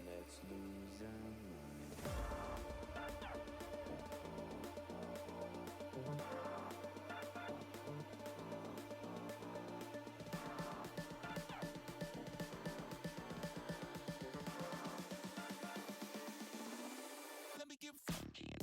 Let's lose our mind. Let me get funky.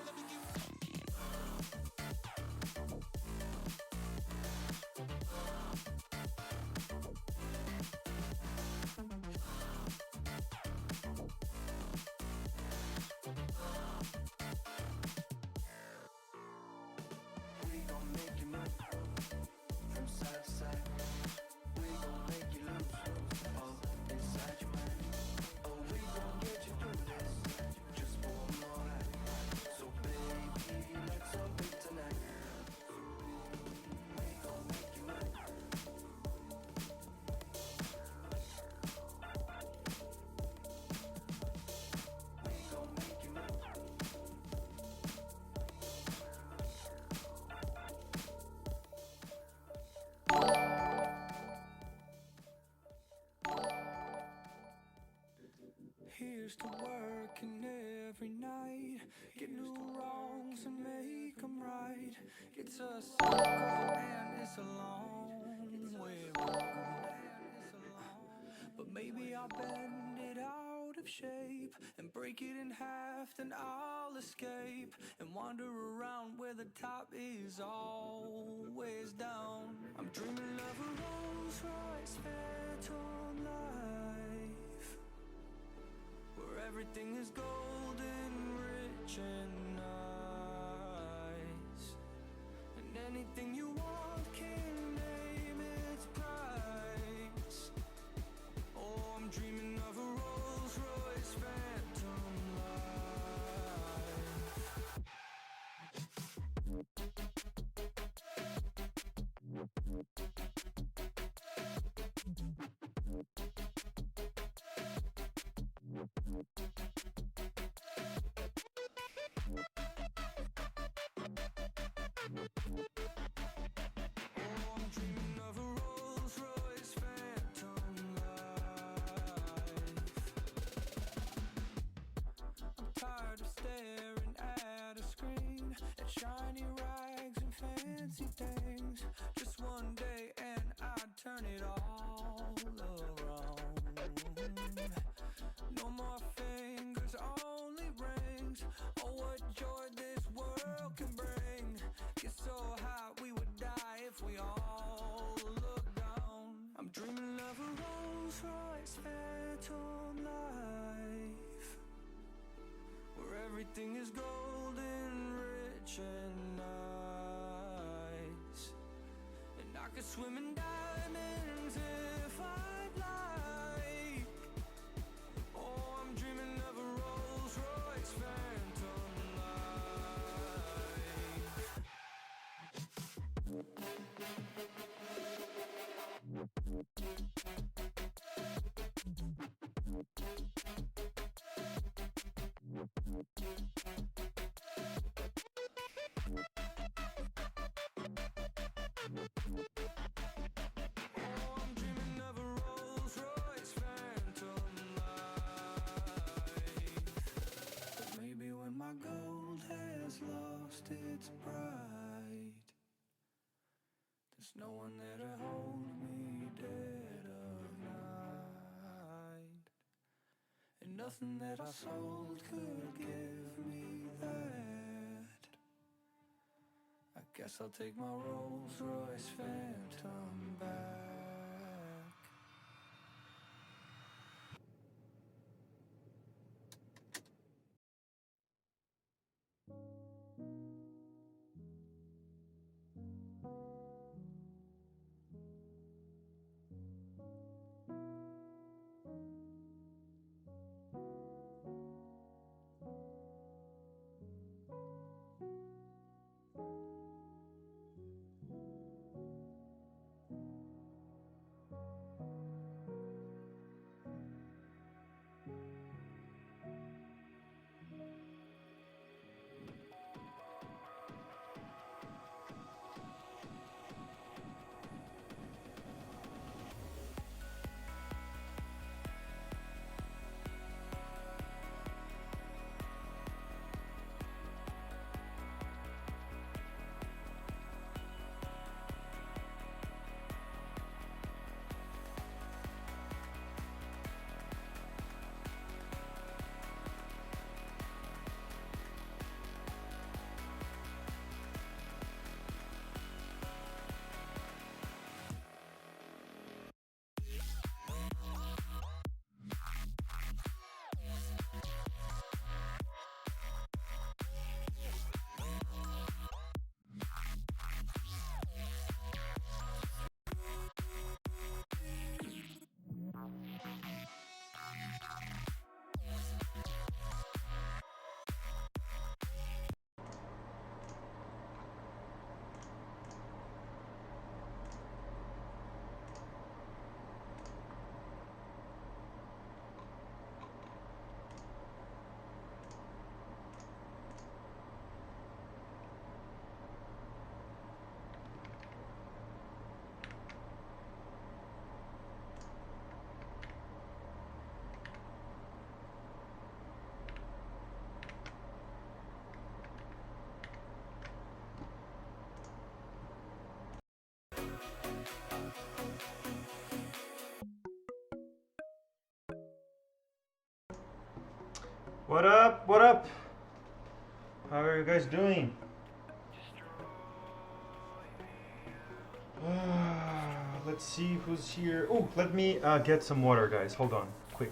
Let me get funky. We gon' make you move from side to side. We gon' make you lose all inside your mind. Oh, we gon' get you through this just one more night. So baby, let's up it tonight. We gon' make you move. We gon' make you move. Here's to working every night, get new wrongs and make 'em right. It's a circle and it's a long way round. But maybe I'll bend it out of shape and break it in half, then I'll escape and wander around where the top is always down. I'm dreaming of a Rolls Royce Phantom life, where everything is golden, rich and nice, and anything you want can name its price. Oh, I'm dreaming of a Rolls Royce Phantom life. Oh, I'm dreaming of a Rolls Royce Phantom life. I'm tired of staring at a screen, at shiny rags and fancy things. Just one day and I'd turn it all around. No more fingers, only rings. Oh, what joy this world can bring. Get so high we would die if we all look down. I'm dreaming of a Rolls Royce Phantom life, where everything is golden, rich and nice, and I could swim in diamonds if I'd like. Oh, I'm dreaming of a Rolls Royce Phantom life. Oh, I'm dreaming of a Rolls Royce Phantom life. But maybe when my gold has lost its pride, there's no one there to hold me dead of night, and nothing that I sold could give me that. I guess I'll take my Rolls Royce Phantom back. What up? What up? How are you guys doing? Let's see who's here. Oh, let me get some water, guys. Hold on, quick.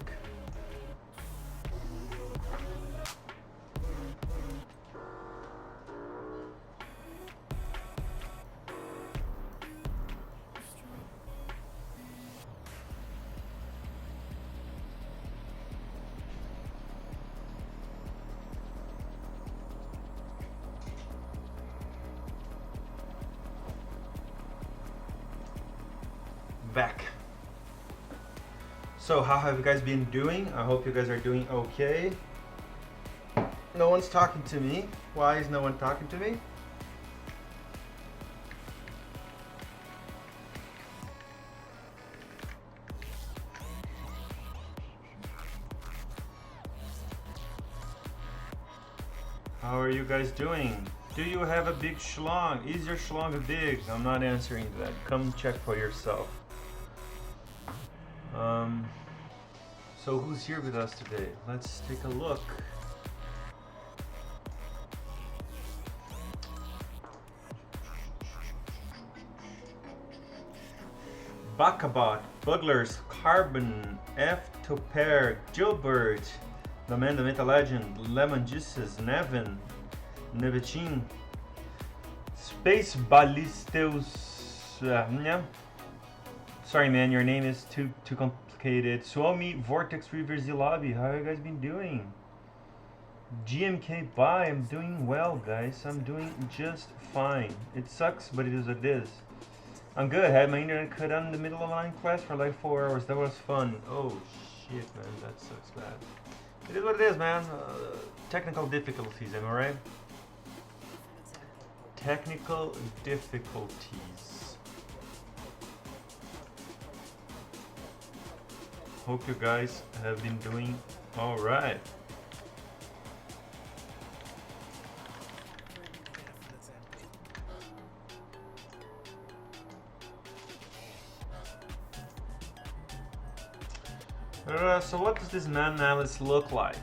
Back. So how have you guys been doing? I hope you guys are doing okay. No one's talking to me. Why is no one talking to me? How are you guys doing? Do you have a big schlong? Is your schlong big? I'm not answering that. Come check for yourself. So who's here with us today? Let's take a look. Bacabot, Buglers, Carbon, F. Toper, Gilbert, The Man, the Meta Legend, Lemon Juices, Nevin, Nevetin, Space Ballisteus. Sorry, man, your name is too complicated. Suomi, Vortex River Zilabi, how have you guys been doing? GMK Bye, I'm doing well, guys. I'm doing just fine. It sucks, but it is what it is. I'm good. I had my internet cut out in the middle of online class for like 4 hours. That was fun. Oh shit, man, that sucks bad. It is what it is, man. Technical difficulties, am I right? Technical difficulties. Hope you guys have been doing all right. So what does this Mountain Alice look like?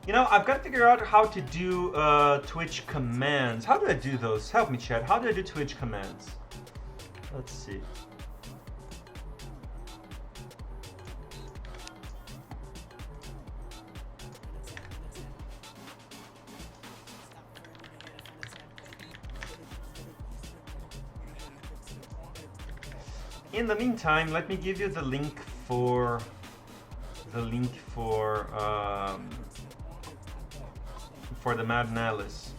You know, I've got to figure out how to do Twitch commands. How do I do those? Help me, chat. How do I do Twitch commands? Let's see. In the meantime, let me give you the link for the Mountain Alice.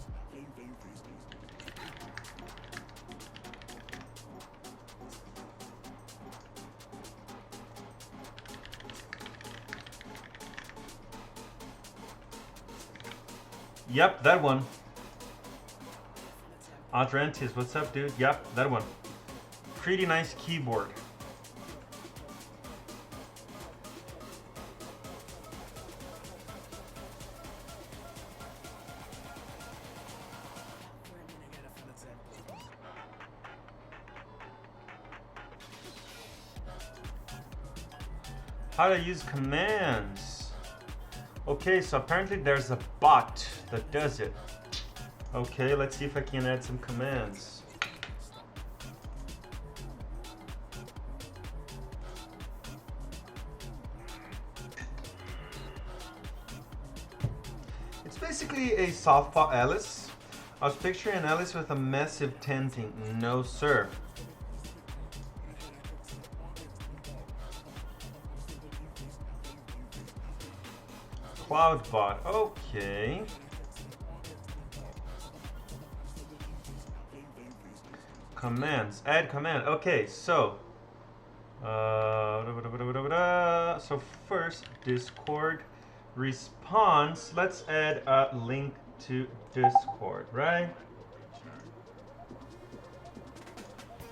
Yep, that one. Adrantis, what's up, dude? Yep, that one. Pretty nice keyboard. How to use commands. Okay, so apparently there's a bot that does it. Okay, let's see if I can add some commands. It's basically a southpaw Alice. I was picturing an Alice with a massive tenting. No, sir. Cloudbot, okay. Commands, add command. Okay, so so first Discord response. Let's add a link to Discord, right?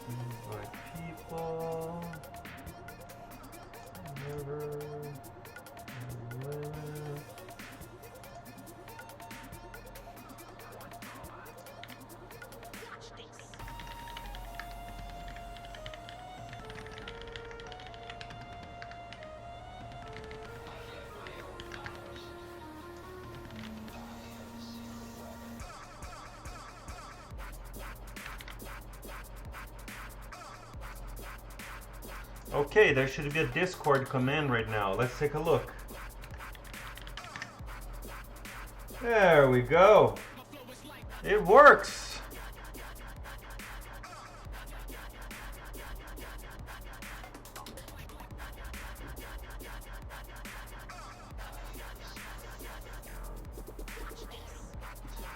Invite people. Never. Okay, there should be a Discord command right now. Let's take a look. There we go. It works.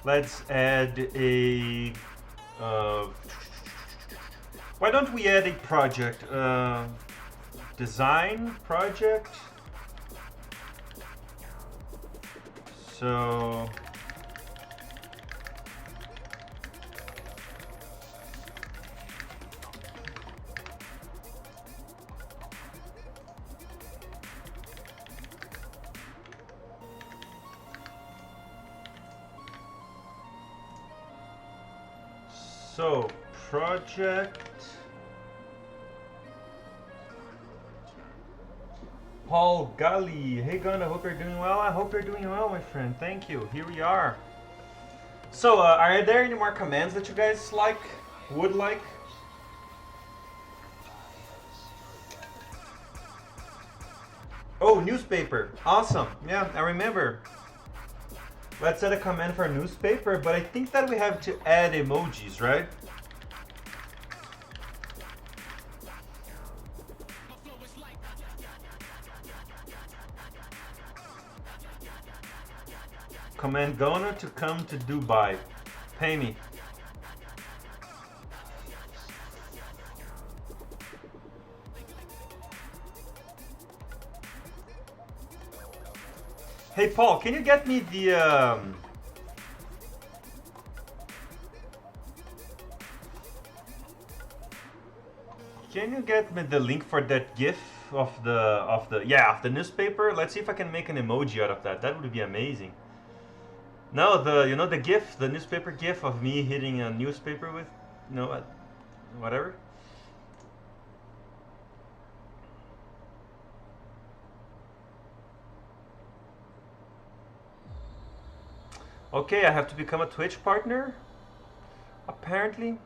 Let's add a... why don't we add a project? Design project? So... So, project Paul Gully. Hey Gun, I hope you're doing well. I hope you're doing well, my friend. Thank you. Here we are. So, are there any more commands that you guys like? Would like? Oh, newspaper. Awesome. Yeah, I remember. Let's add a command for a newspaper, but I think that we have to add emojis, right? Command Gona to come to Dubai. Pay me. Hey Paul, can you get me the can you get me the link for that GIF of the newspaper? Let's see if I can make an emoji out of that. That would be amazing. No, the GIF, the newspaper GIF of me hitting a newspaper with, whatever. Okay, I have to become a Twitch partner, apparently.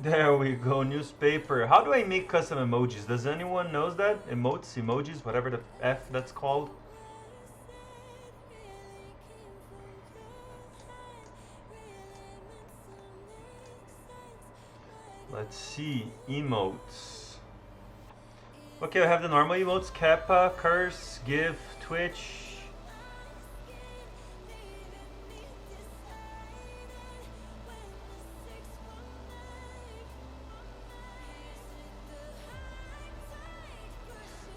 There we go, newspaper. How do I make custom emojis? Does anyone knows that? Emotes, emojis, whatever the F that's called. Let's see, emotes. Okay, I have the normal emotes, Kappa, curse, give, Twitch.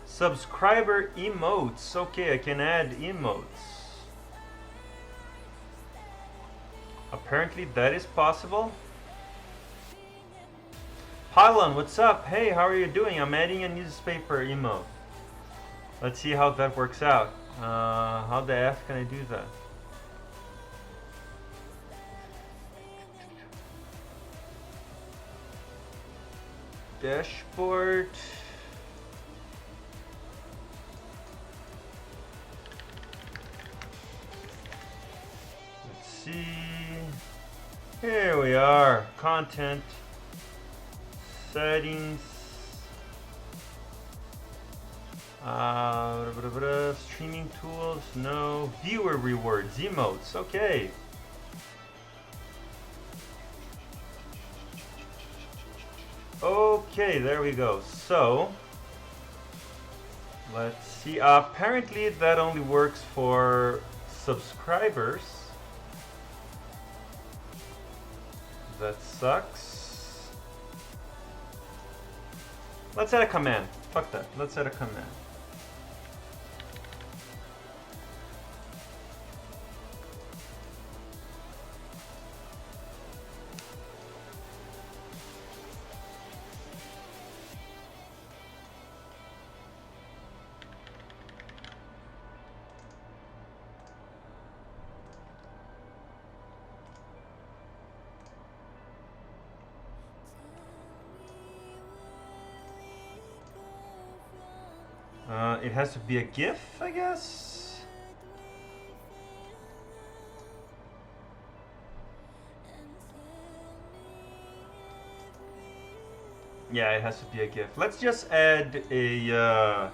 Subscriber emotes. Okay, I can add emotes. Apparently that is possible. Pylon, what's up? Hey, how are you doing? I'm adding a newspaper emote. Let's see how that works out. How the F can I do that? Dashboard. Let's see. Here we are. Content. Settings. Streaming tools. No. Viewer rewards. Emotes. Okay. Okay, there we go. So, let's see. Apparently that only works for subscribers. That sucks. Let's add a command. Fuck that. Let's add a command. It has to be a GIF, I guess. Yeah, it has to be a GIF. Let's just add a.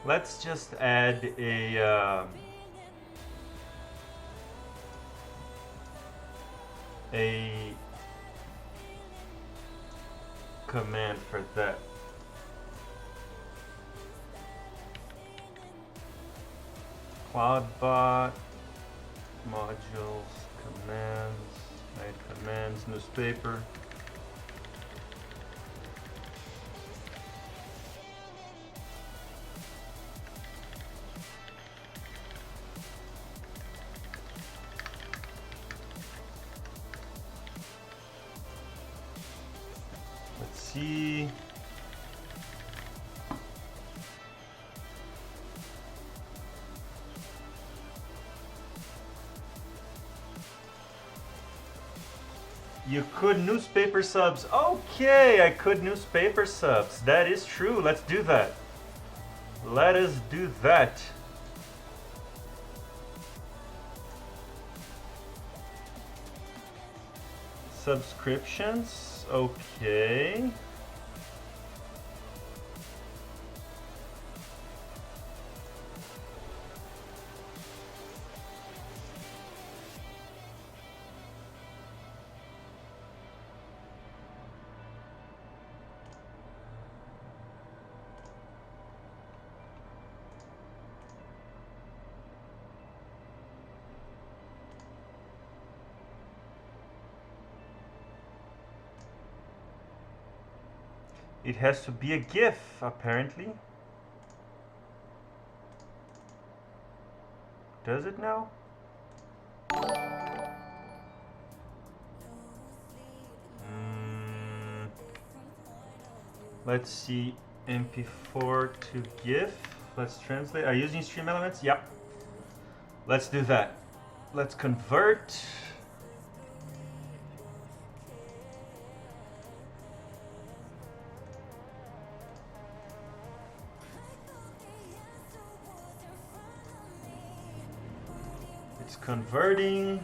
Let's just add a command for that. CloudBot, modules, commands, add commands, newspaper. Let's see. You could newspaper subs. Okay, I could newspaper subs. That is true. Let's do that. Let us do that. Subscriptions. Okay. It has to be a GIF, apparently. Does it now? Let's see, MP4 to GIF. Let's translate. Are you using Stream Elements? Yep. Let's do that. Let's convert. It's converting.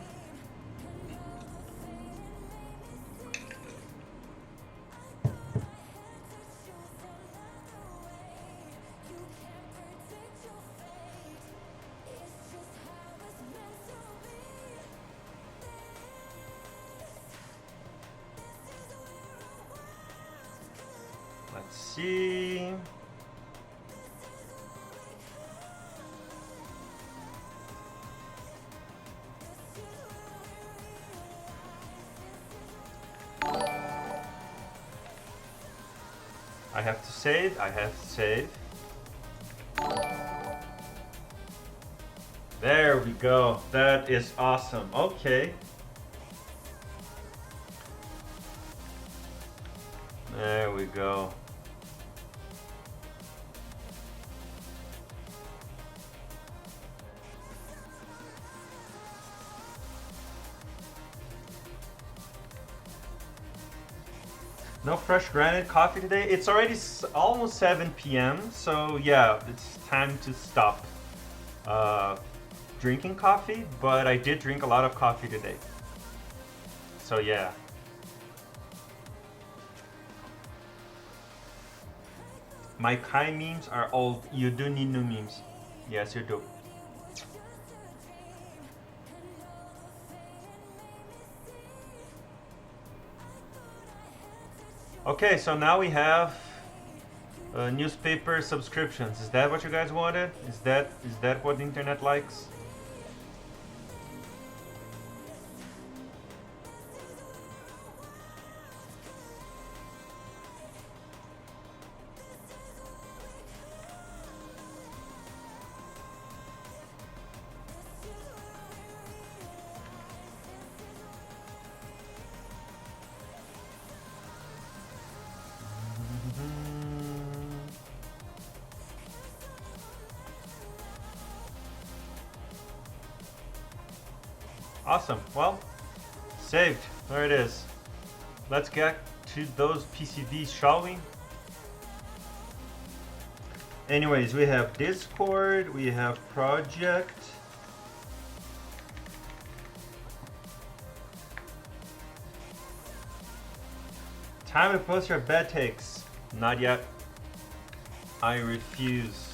Let's see. I have to save. I have to save. There we go. That is awesome. Okay. There we go. No fresh granite coffee today. It's already almost 7 p.m. So yeah, it's time to stop drinking coffee. But I did drink a lot of coffee today. So yeah. My Kai memes are old. You do need new memes. Yes, you do. Okay, so now we have newspaper subscriptions. Is that what you guys wanted? Is that what the internet likes? Awesome. Well, saved. There it is. Let's get to those PCBs, shall we? Anyways, we have Discord, we have project. Time to post your bed takes. Not yet. I refuse.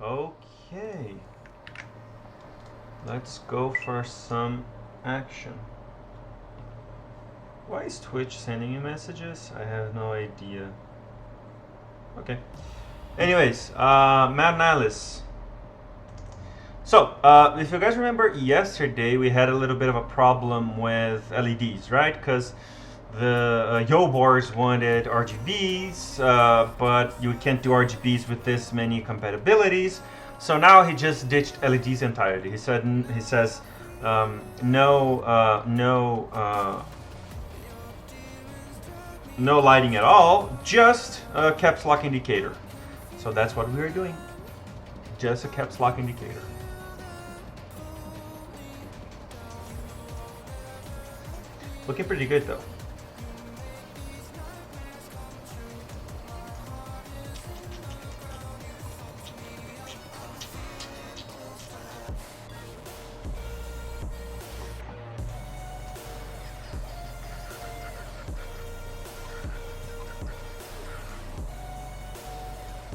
Okay. Let's go for some action. Why is Twitch sending you messages? I have no idea. Okay. Anyways, Mountain Alice. So, if you guys remember yesterday, we had a little bit of a problem with LEDs, right? Because the Yobors wanted RGBs, but you can't do RGBs with this many compatibilities. So now he just ditched LEDs entirely. He says no lighting at all, just a caps lock indicator. So that's what we're doing. Just a caps lock indicator. Looking pretty good though.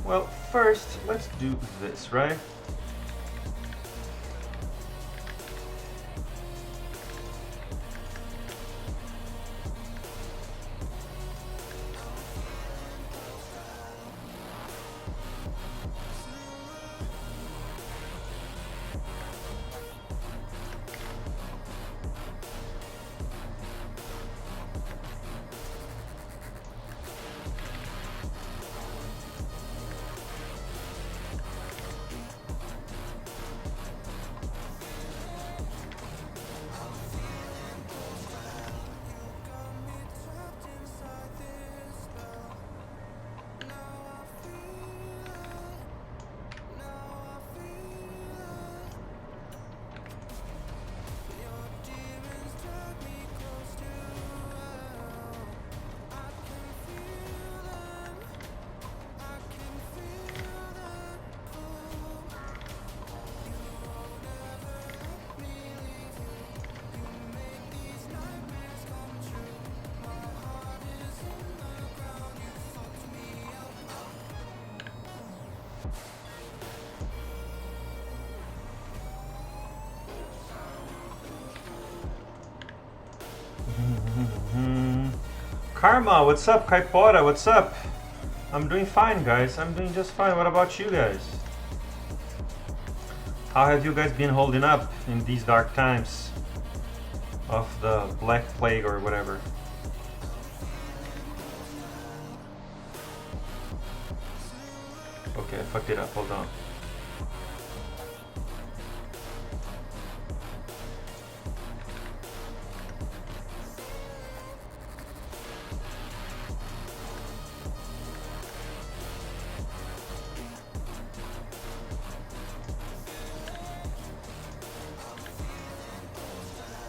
Well, first, let's do this, right? Karma, what's up? Kaipora, what's up? I'm doing fine, guys. I'm doing just fine. What about you guys? How have you guys been holding up in these dark times of the Black Plague or whatever? Okay, I fucked it up. Hold on.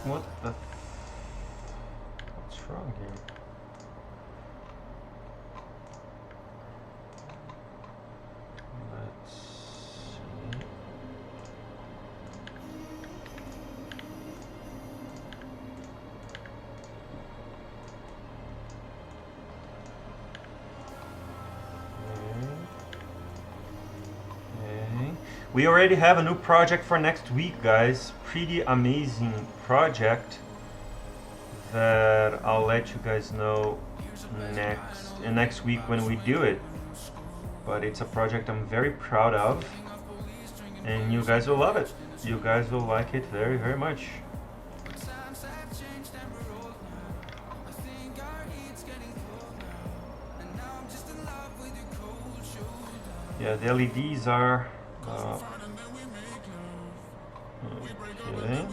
What the? What's wrong here? Let's see. Okay. We already have a new project for next week, guys. Pretty amazing project that I'll let you guys know next week when we do it. But it's a project I'm very proud of, and you guys will love it. You guys will like it very, very much. Yeah, the LEDs are okay.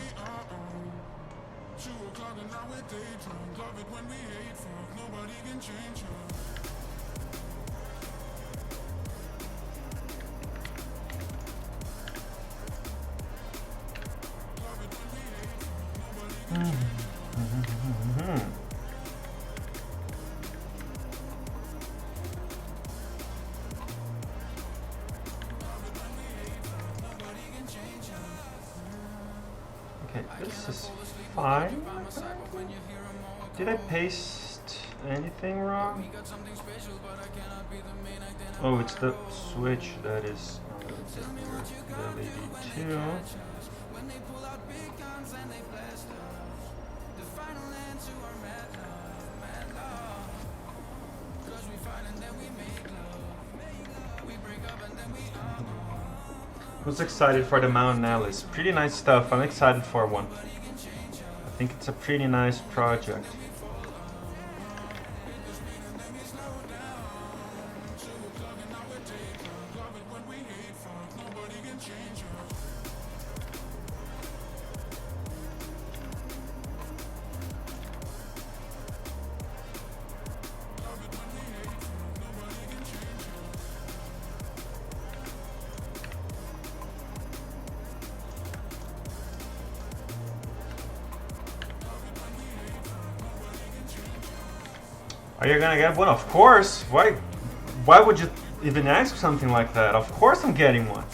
Okay, this is fine. Did I paste anything wrong? Oh, it's the switch that is the LED2. Who's excited for the Mountain Alice? Pretty nice stuff. I'm excited for one. I think it's a pretty nice project. Are you gonna get one? Of course. Why would you even ask something like that? Of course I'm getting one.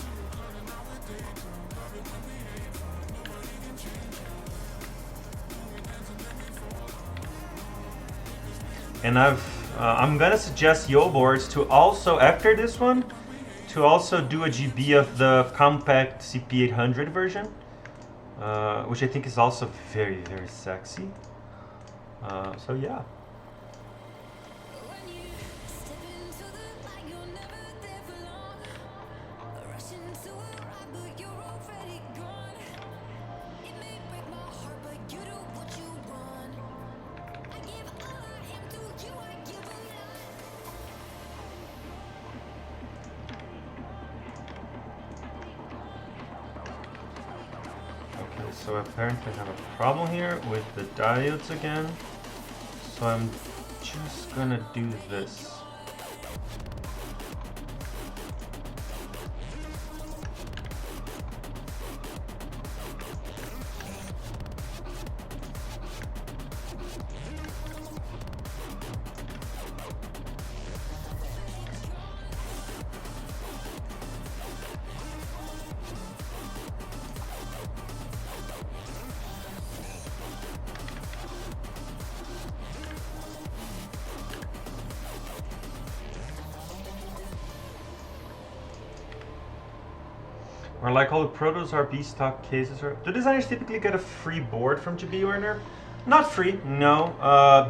And I'm gonna suggest yo boards to also, after this one, to also do a GB of the compact CP800 version, which I think is also very, very sexy. So yeah. So apparently I have a problem here with the diodes again. So I'm just gonna do this. Or like all the Protos are B-stock cases. Do designers typically get a free board from GB Warner? Not free, no.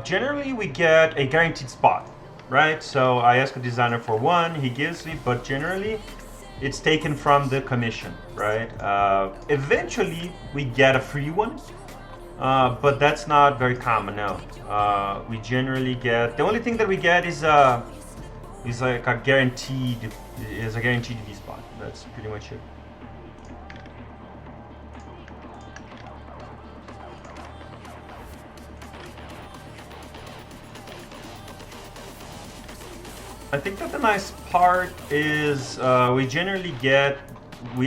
Generally we get a guaranteed spot, right? So I ask a designer for one, he gives me, but generally it's taken from the commission, right? Eventually we get a free one, but that's not very common, no. We generally get, the only thing that we get is like a guaranteed B spot. That's pretty much it. I think that the nice part is we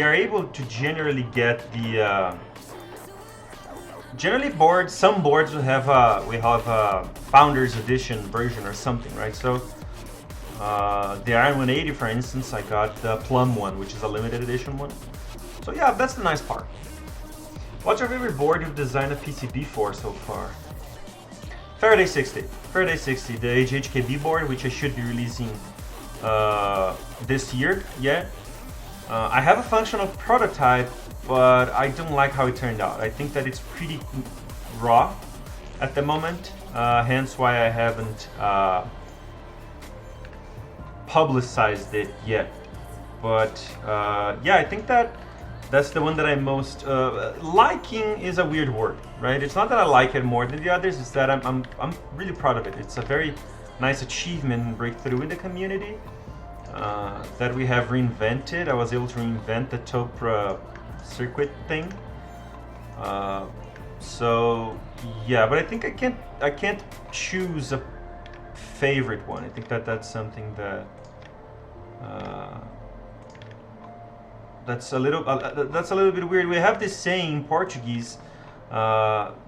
are able to generally get the generally boards. Some boards will have a Founders Edition version or something, right? So the Iron 180, for instance, I got the Plum one, which is a limited edition one. So yeah, that's the nice part. What's your favorite board you've designed a PCB for so far? Faraday 60, the HHKB board, which I should be releasing this year yet. I have a functional prototype, but I don't like how it turned out. I think that it's pretty raw at the moment, hence why I haven't publicized it yet. But yeah, I think that's the one that I'm most liking. Is a weird word, right? It's not that I like it more than the others, it's that I'm really proud of it. It's a very nice achievement and breakthrough in the community that we have reinvented. I was able to reinvent the Topra circuit thing. So yeah, but I think I can't choose a favorite one. I think that's something that that's a little bit weird. We have this saying in Portuguese,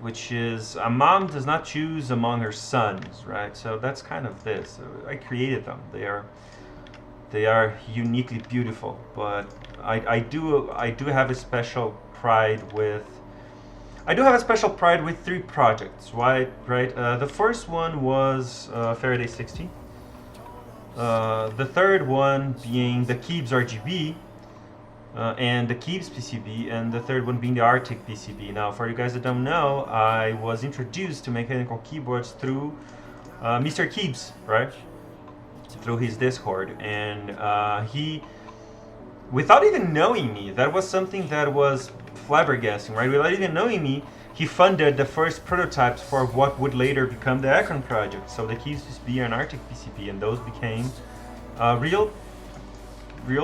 which is a mom does not choose among her sons, right? So that's kind of this. I created them. They are uniquely beautiful, but I do have a special pride with. I do have a special pride with 3 projects, right? The first one was Faraday 60. The third one being the Keebs RGB, and the Keebs PCB, and the third one being the Arctic PCB. Now, for you guys that don't know, I was introduced to mechanical keyboards through Mr. Keebs, right? Through his Discord, and he, without even knowing me, that was something that was flabbergasting, right? Without even knowing me, he funded the first prototypes for what would later become the Akron project. So the Keebs PCB and Arctic PCB, and those became real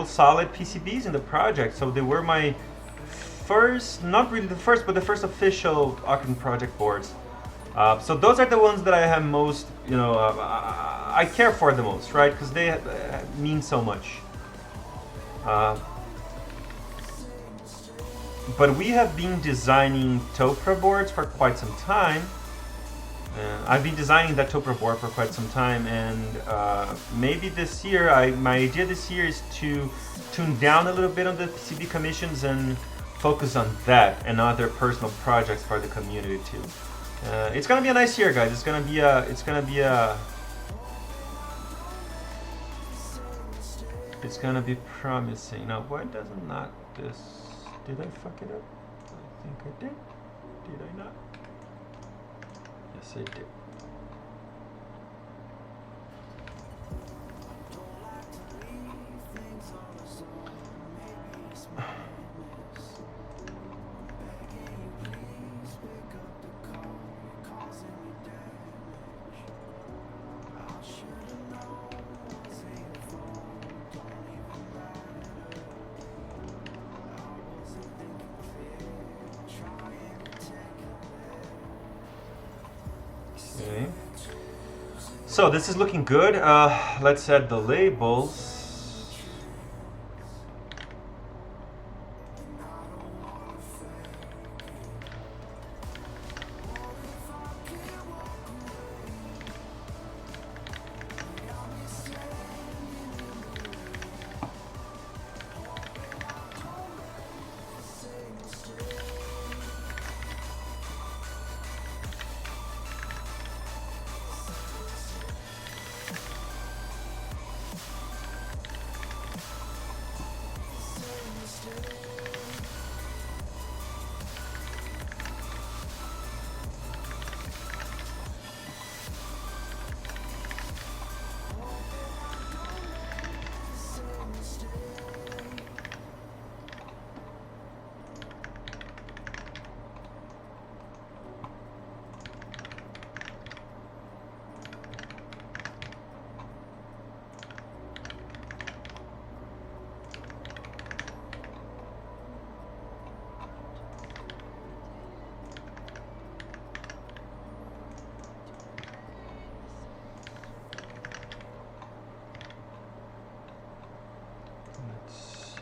solid PCBs in the project. So they were my first, not really the first, but the first official Akron project boards. So those are the ones that I have most, I care for the most, right? Because they mean so much. But we have been designing Topra boards for quite some time. I've been designing that Topra board for quite some time, and maybe this year, my idea this year is to tune down a little bit on the PCB commissions and focus on that and other personal projects for the community too. It's gonna be a nice year, guys. It's gonna be promising. Now, why doesn't not this? Did I fuck it up? I think I did. Did I not? Yes, I did. Okay. So this is looking good. Let's add the labels.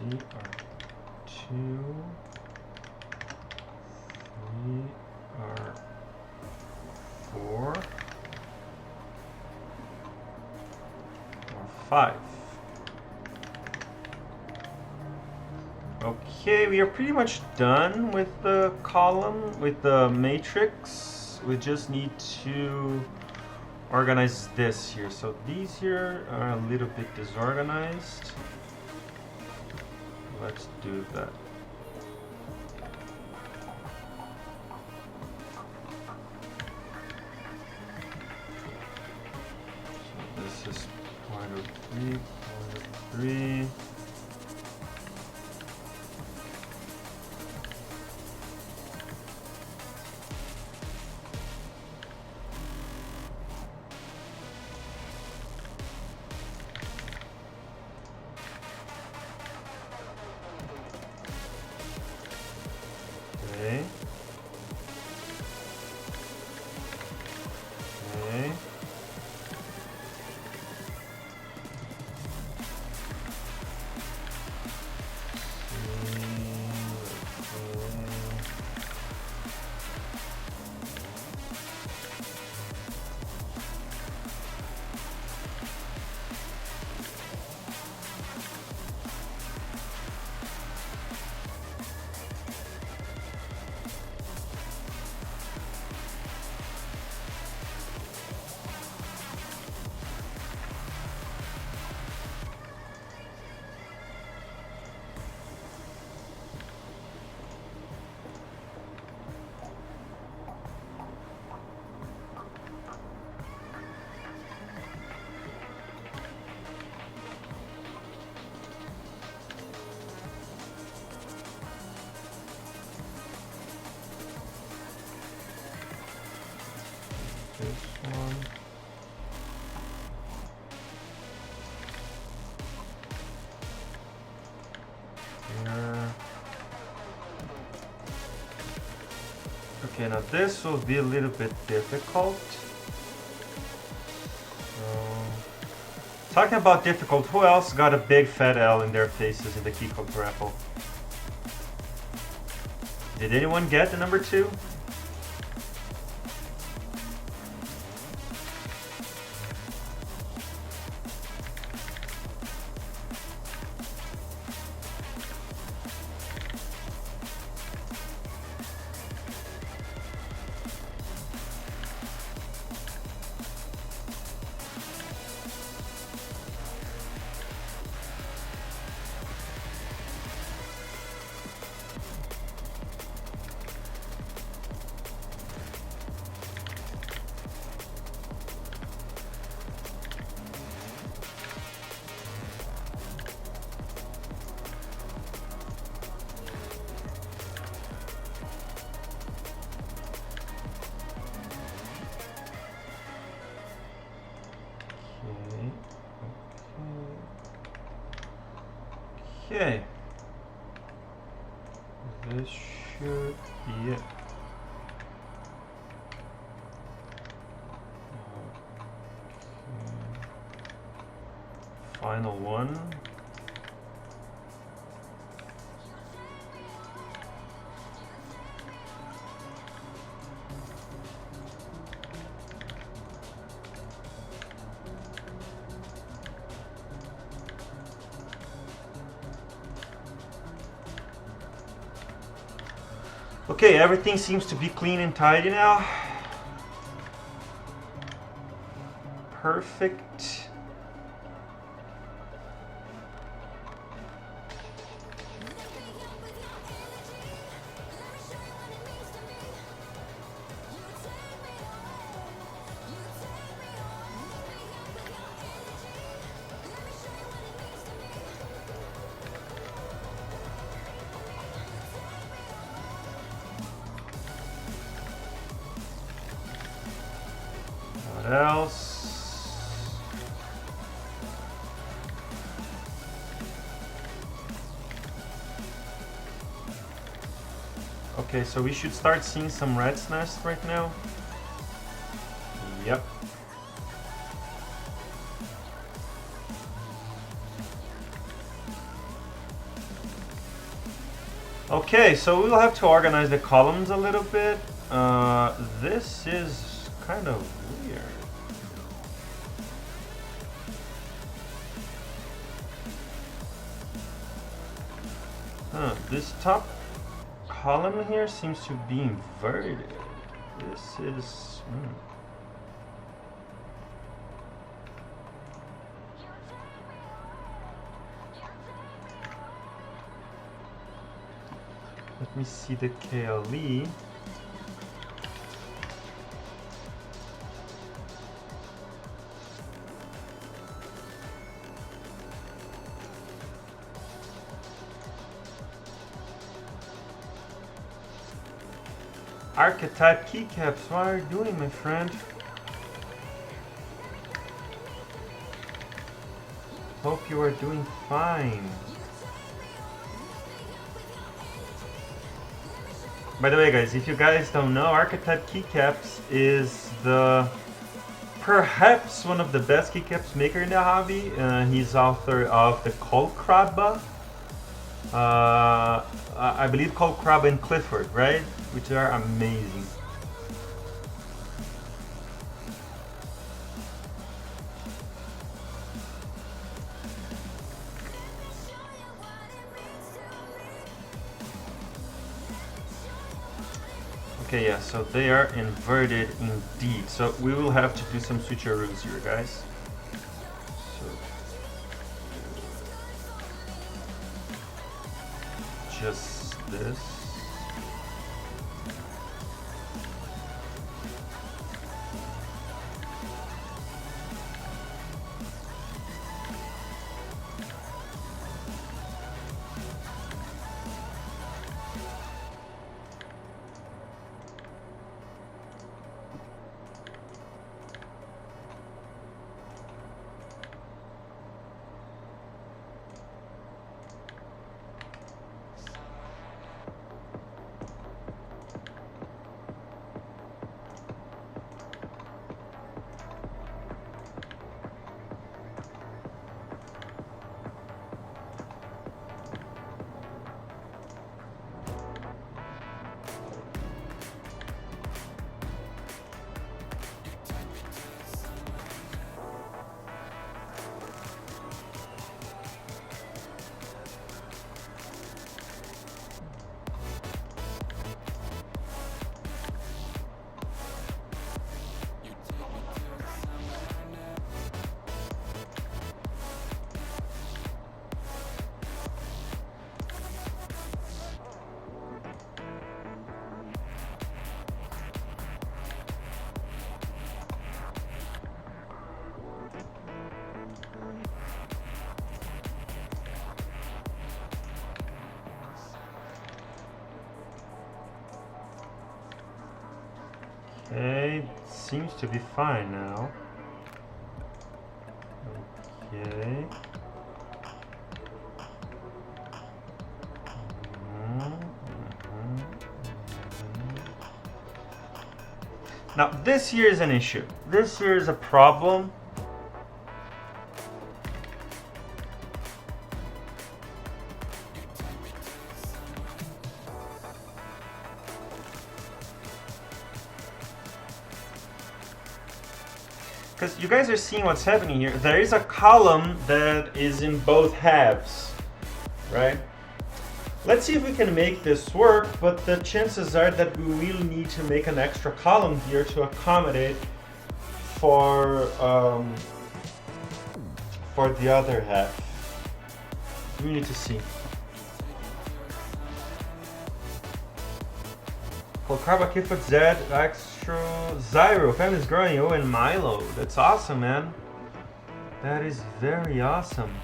R2, 3, R4, R5. Okay, we are pretty much done with the column, with the matrix. We just need to organize this here. So these here are a little bit disorganized. Let's do that. So this is 0.03, 0.03. Okay. Okay. this one. Here. Okay, now this will be a little bit difficult. Talking about difficult, who else got a big fat L in their faces in the key code raffle? Did anyone get the number 2? Okay. This should be it. Okay. Final one. Okay, everything seems to be clean and tidy now. Perfect. What else? Okay, so we should start seeing some rat's nest right now. Yep. Okay, so we'll have to organize the columns a little bit. This is kind of weird. This top column here seems to be inverted. This is... Let me see the KLE. Archetype keycaps, what are you doing, my friend? Hope you are doing fine. By the way, guys, if you guys don't know, Archetype keycaps is the perhaps one of the best keycaps maker in the hobby. He's author of the Cold Crabba. I believe Cold Crabba and Clifford, right? Which are amazing. Okay, yeah, so they are inverted indeed. So we will have to do some switcheroos here, guys. So just this. Okay, seems to be fine now. Okay. Now this here is an issue. This here is a problem. Because you guys are seeing what's happening here. There is a column that is in both halves, right? Let's see if we can make this work, but the chances are that we will need to make an extra column here to accommodate for the other half. We need to see. Carboxyl with Z, extra Zyro, family's growing. Oh, and Milo. That's awesome, man. That is very awesome.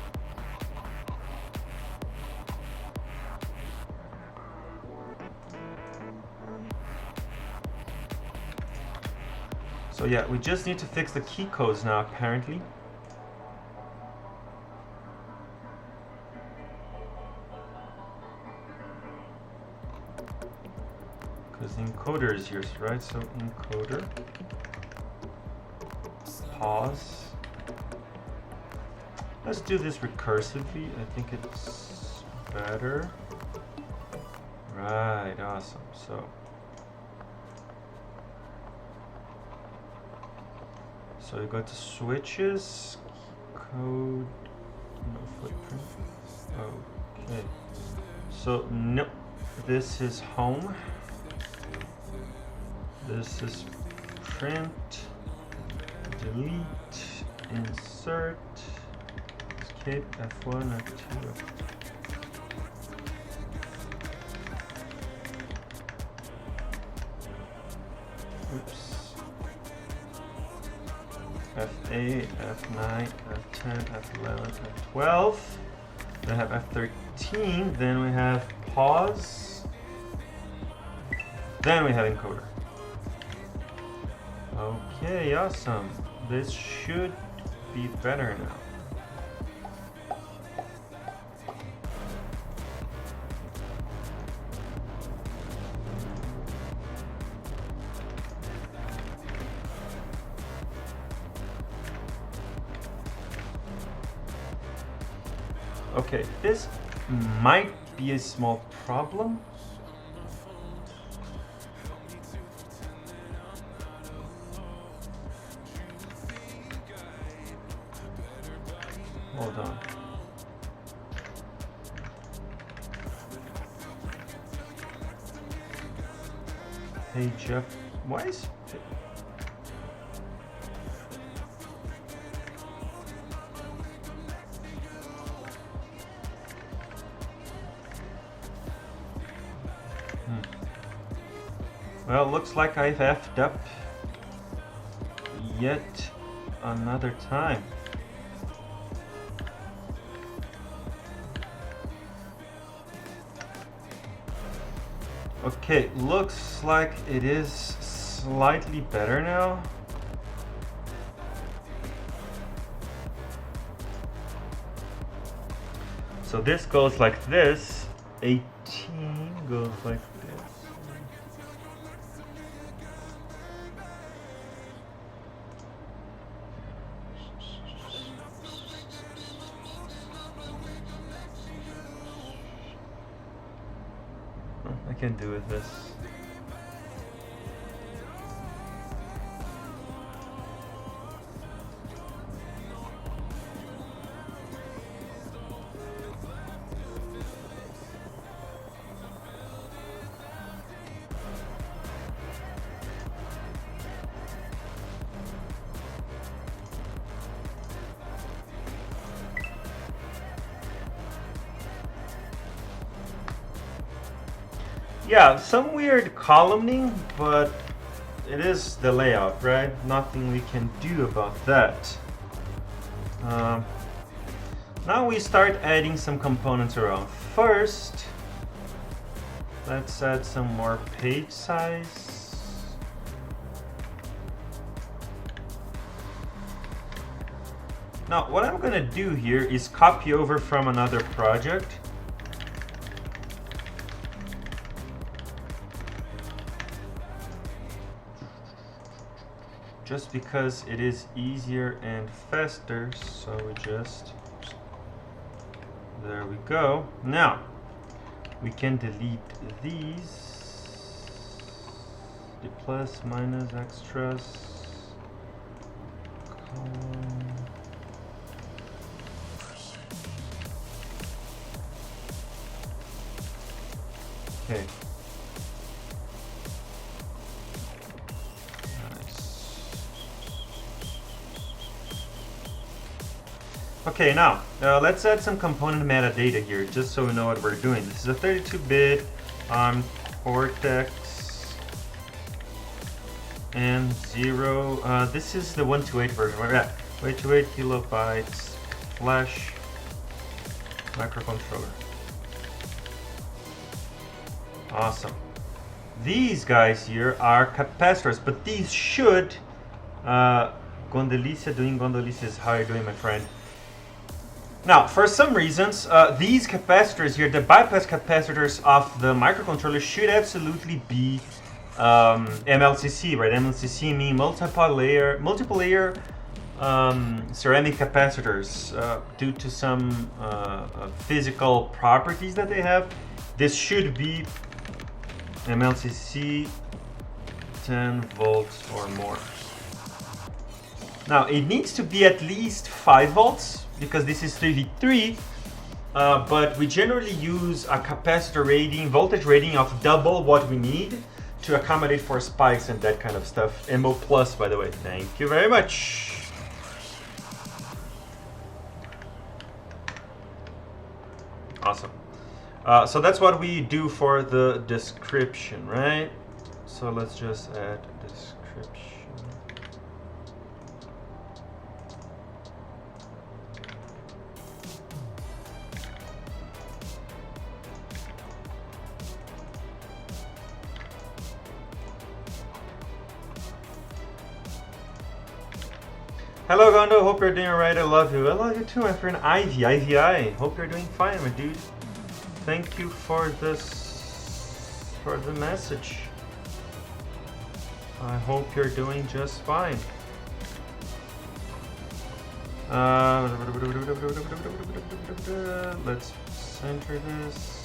So yeah, we just need to fix the key codes now, apparently. Because encoder is here, right? So encoder. Pause. Let's do this recursively. I think it's better. Right, awesome. So you go to switches, code, no footprint. Okay. So no, this is home. This is print, delete, insert, escape, F1, F2, F2. Oops. F8, F9, F10, F11, F12. Then we have F13. Then we have pause. Then we have encoder. Okay, awesome. This should be better now. Okay, this might be a small problem. Hold on. Hey Jeff, why is Well, looks like I've effed up yet another time. Okay, looks like it is slightly better now. So this goes like this, 18 goes like this. I can do with this. Yeah, some weird columning, but it is the layout, right? Nothing we can do about that. Now we start adding some components around. First, let's add some more page size. Now, what I'm gonna do here is copy over from another project. Just because it is easier and faster, so we just, there we go. Now, we can delete these, the plus, minus, extras. Okay. Nice. Okay, now let's add some component metadata here, just so we know what we're doing. This is a 32-bit Cortex M0. This is the 128 version. Yeah, 128 kilobytes flash microcontroller. Awesome. These guys here are capacitors, but these should Gondolicia doing Gondolicias. How are you doing, my friend? Now, for some reasons, these capacitors here, the bypass capacitors of the microcontroller, should absolutely be MLCC, right? MLCC mean multiple layer ceramic capacitors due to some physical properties that they have. This should be MLCC 10 volts or more. Now it needs to be at least 5 volts because this is 3v3, but we generally use a capacitor rating, voltage rating of double what we need to accommodate for spikes and that kind of stuff. MO plus, by the way. Thank you very much. Awesome. So that's what we do for the description, right? So let's just add description. Hello Gondo, hope you're doing alright. I love you. I love you too, my friend IVI. Hope you're doing fine, my dude. Thank you for this, for the message. I hope you're doing just fine. Let's center this.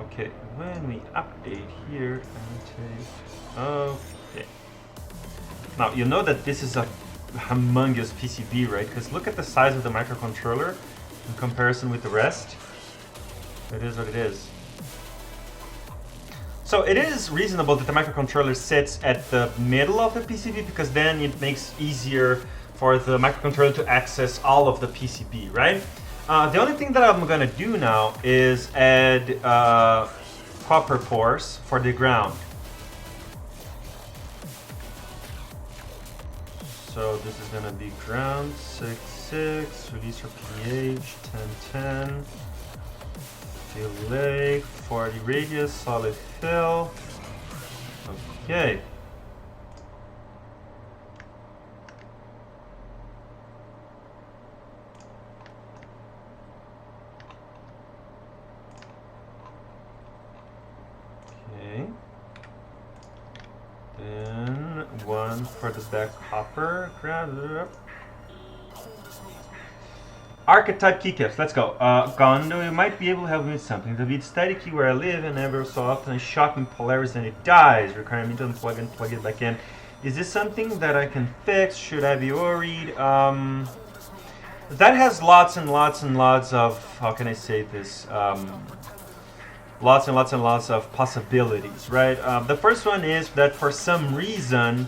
Okay, when we update here and take, okay. Now you know that this is a humongous PCB, right? Because look at the size of the microcontroller in comparison with the rest. It is what it is. So it is reasonable that the microcontroller sits at the middle of the PCB because then it makes easier for the microcontroller to access all of the PCB, right? The only thing that I'm gonna do now is add copper pores for the ground. So this is gonna be ground 6.6, release for pH 10.10, fill leg 40 radius, solid fill. Okay. Then one for the back copper. Archetype keycaps, let's go. Gondo, you might be able to help me with something. The bit static key where I live and ever so often I shock in Polaris and it dies, requiring me to unplug and plug it back in. Is this something that I can fix? Should I be worried? That has lots and lots and lots of, how can I say this? Lots and lots and lots of possibilities, right? The first one is that for some reason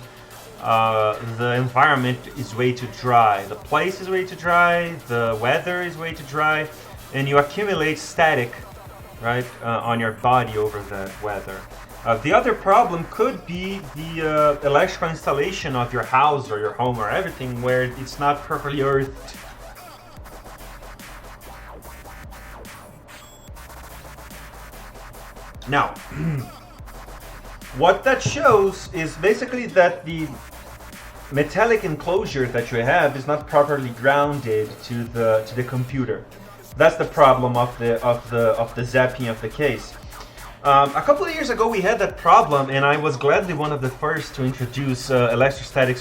the environment is way too dry. The place is way too dry, the weather is way too dry, and you accumulate static, right, on your body over that weather. The other problem could be the electrical installation of your house or your home or everything where it's not properly earthed. Now, What that shows is basically that the metallic enclosure that you have is not properly grounded to the computer. That's the problem of the zapping of the case. A couple of years ago we had that problem, and I was gladly one of the first to introduce electrostatic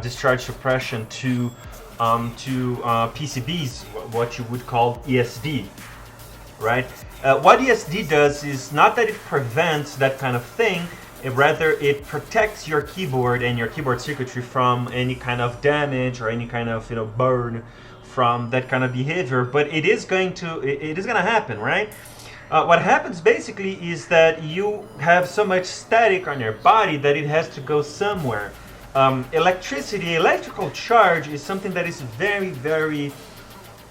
discharge suppression to PCBs, what you would call ESD, right? What ESD does is not that it prevents that kind of thing, rather it protects your keyboard and your keyboard circuitry from any kind of damage or any kind of burn from that kind of behavior. But it is going to happen, right? What happens basically is that you have so much static on your body that it has to go somewhere. Electrical charge is something that is very, very,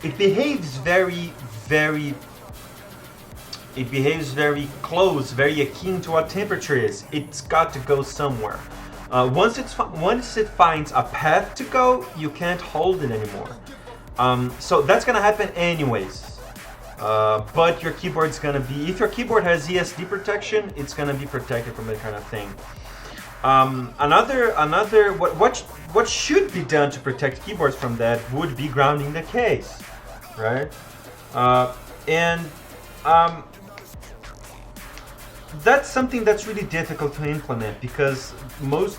it behaves very close, very akin to what temperature is. It's got to go somewhere. Once it finds a path to go, you can't hold it anymore. So that's gonna happen anyways. But your keyboard's gonna be, if your keyboard has ESD protection, it's gonna be protected from that kind of thing. What should be done to protect keyboards from that would be grounding the case, right? That's something that's really difficult to implement because most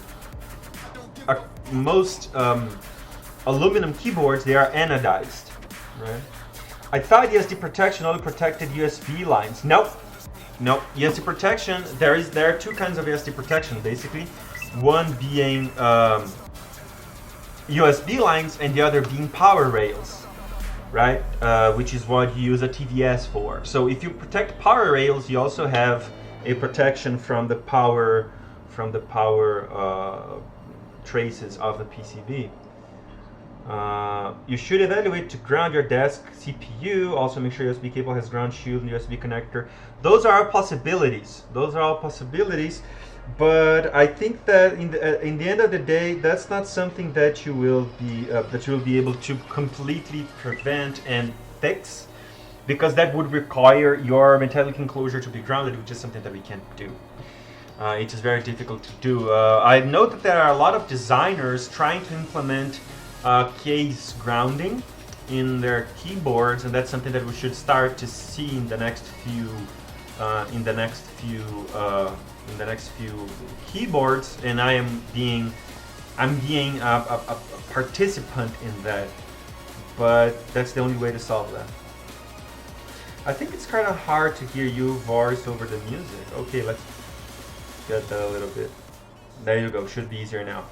aluminum keyboards, they are anodized, right? I thought ESD protection only protected USB lines. Nope. ESD protection, there are two kinds of ESD protection basically. One being USB lines and the other being power rails, right? Which is what you use a TVS for. So if you protect power rails, you also have a protection from the power traces of the PCB. You should evaluate to ground your desk CPU. Also make sure USB cable has ground shield and USB connector. Those are all possibilities. But I think that in the end of the day, that's not something that you will be able to completely prevent and fix, because that would require your metallic enclosure to be grounded, which is something that we can't do. It is very difficult to do. I know that there are a lot of designers trying to implement case grounding in their keyboards, and that's something that we should start to see in the next few keyboards. And I'm being a participant in that, but that's the only way to solve that. I think it's kind of hard to hear you voice over the music. Okay, let's get that a little bit. There you go, should be easier now.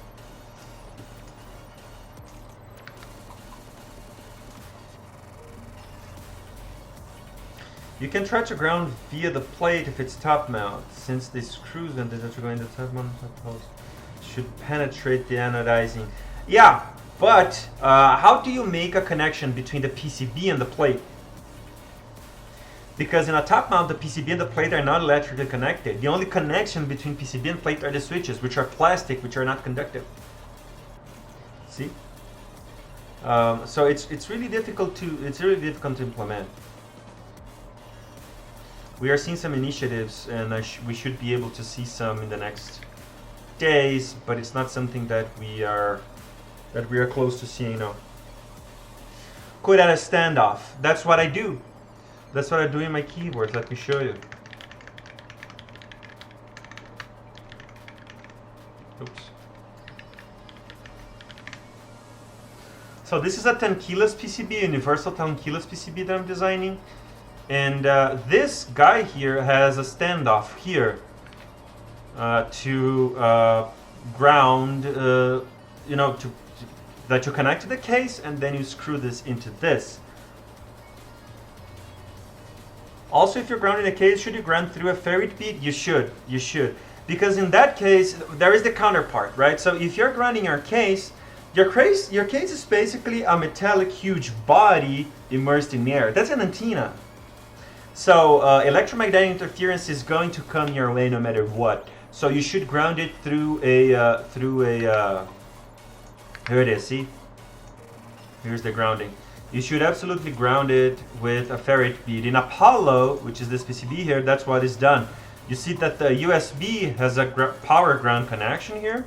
You can try to ground via the plate if it's top mount, since the screws and that are going to top mount post should penetrate the anodizing. Yeah, but how do you make a connection between the PCB and the plate? Because in a top mount, the PCB and the plate are not electrically connected. The only connection between PCB and plate are the switches, which are plastic, which are not conductive. See? So it's really difficult to implement. We are seeing some initiatives, and we should be able to see some in the next days, but it's not something that we are close to seeing now. Quit at a standoff. That's what I do. That's what I do in my keyboards. Let me show you. Oops. So this is a 10 kilos PCB, universal 10 kilos PCB that I'm designing. And this guy here has a standoff here to ground, that you connect to the case, and then you screw this into this. Also, if you're grounding a case, should you ground through a ferrite bead? You should. Because in that case, there is the counterpart, right? So if you're grounding your case is basically a metallic huge body immersed in air. That's an antenna. So electromagnetic interference is going to come your way no matter what. So you should ground it through a here it is, see? Here's the grounding. You should absolutely ground it with a ferrite bead. In Apollo, which is this PCB here, that's what is done. you see that the USB has a power ground connection here,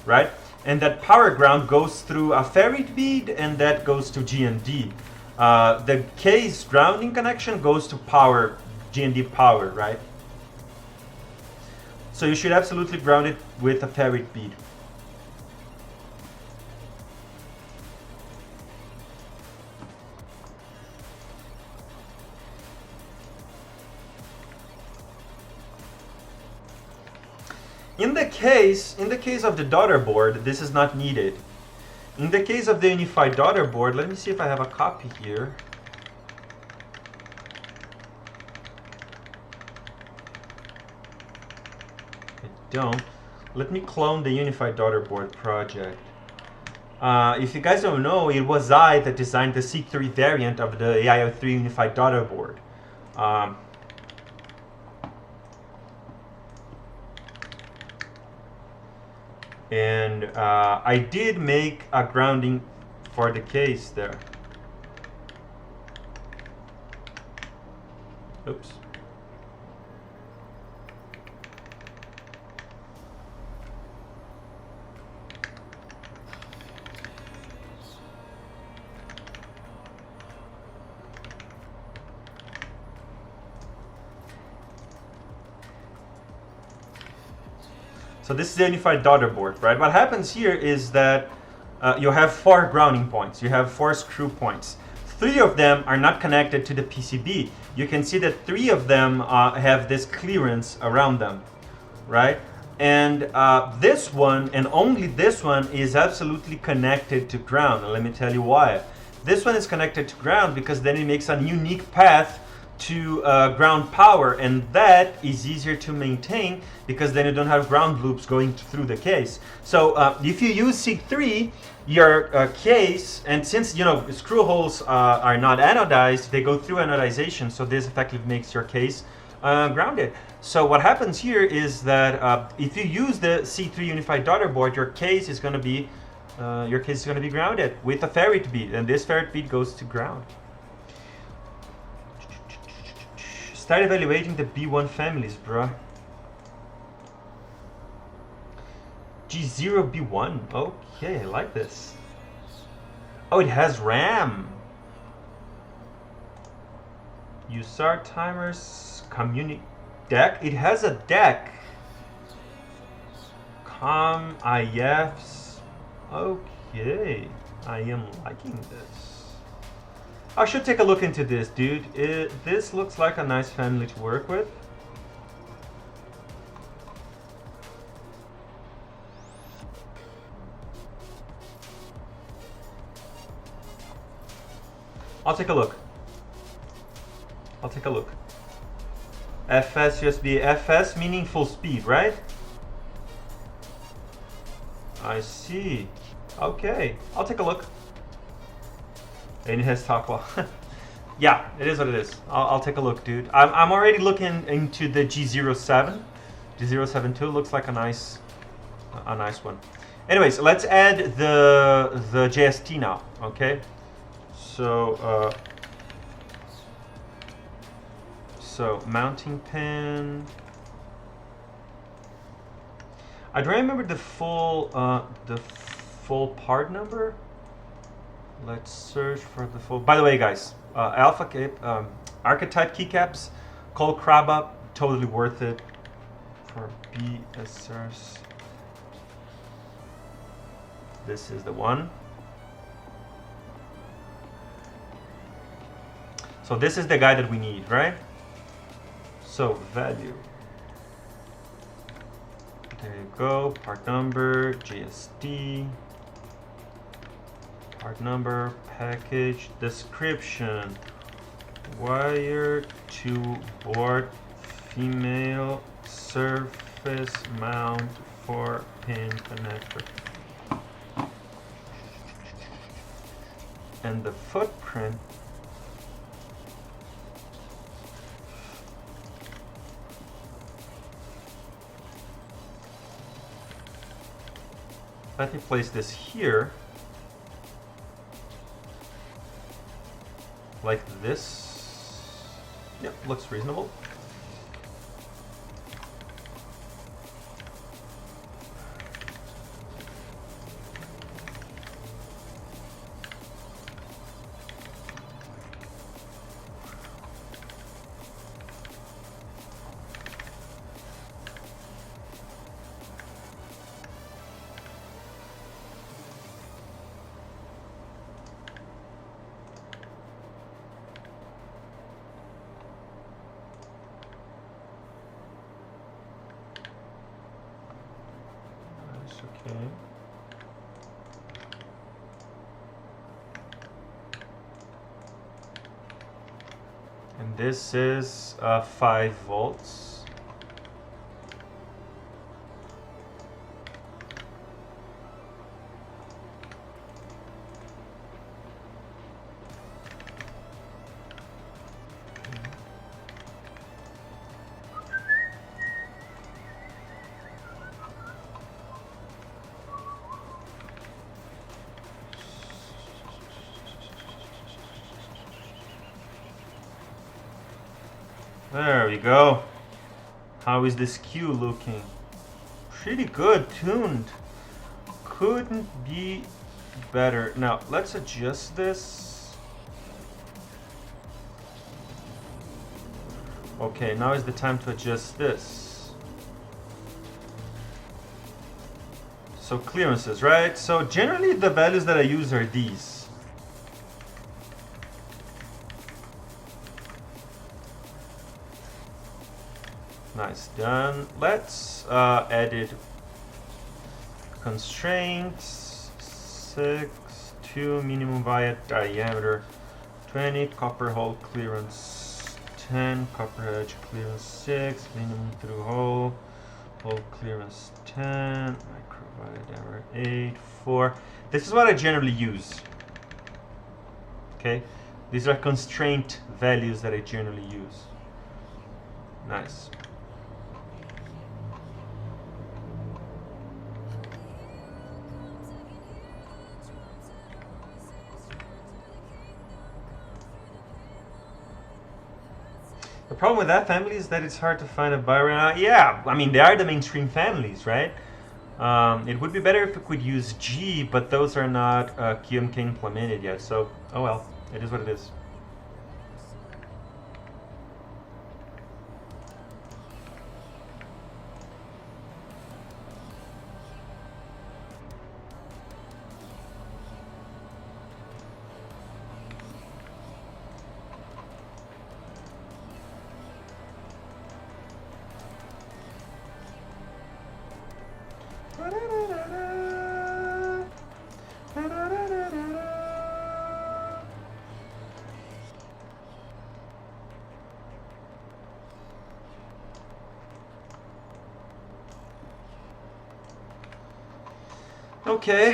right? And that power ground goes through a ferrite bead, and that goes to GND. The case grounding connection goes to power, GND power, right? So you should absolutely ground it with a ferrite bead. In the case of the daughter board, this is not needed. In the case of the unified daughter board, let me see if I have a copy here. I don't. Let me clone the unified daughter board project. If you guys don't know, it was I that designed the C3 variant of the AIO3 unified daughter board. And I did make a grounding for the case there. Oops. So this is the unified daughter board, right? What happens here is that you have 4 grounding points. You have 4 screw points. 3 of them are not connected to the PCB. You can see that 3 of them have this clearance around them, right? And this one, and only this one, is absolutely connected to ground. And let me tell you why. This one is connected to ground because then it makes a unique path to ground power, and that is easier to maintain because then you don't have ground loops going through the case. So if you use C3, your case, and since screw holes are not anodized, they go through anodization, so this effectively makes your case grounded. So what happens here is that if you use the C3 unified daughter board, your case is going to be grounded with a ferrite bead, and this ferrite bead goes to ground. Start evaluating the B1 families, bruh. G0 B1. Okay, I like this. Oh, it has RAM. USAR timers, deck. It has a deck. IFs. Okay, I am liking this. I should take a look into this, dude. This looks like a nice family to work with. I'll take a look. FS USB. FS meaning full speed, right? I see. Okay, I'll take a look. And it has southpaw. Yeah, it is what it is. I'll take a look, dude. I'm already looking into the G07. G072 looks like a nice one. Anyways, let's add the JST now. Okay. So mounting pin. I don't remember the full part number. Let's search for the full. By the way, guys, archetype keycaps, Cole Krabba, totally worth it for BSRs. This is the one. So this is the guy that we need, right? So value. There you go. Part number, JSD. Part number, package, description. Wire to board, female, surface mount, 4-pin connector. And the footprint. Let me place this here. Like this. Yep, looks reasonable. Okay. And this is 5 volts. There we go. How is this cue looking? Pretty good tuned. Couldn't be better. Now let's adjust this. Okay, now is the time to adjust this. So clearances, right? So generally the values that I use are these. Nice, done. Let's edit constraints 6 to minimum via diameter 20, copper hole clearance 10, copper edge clearance 6, minimum through hole clearance 10, micro via diameter 8, 4. This is what I generally use. Okay, these are constraint values that I generally use. Nice. The problem with that family is that it's hard to find a buyer. Yeah, I mean, they are the mainstream families, right? It would be better if we could use G, but those are not QMK implemented yet. So, oh well, it is what it is. Okay,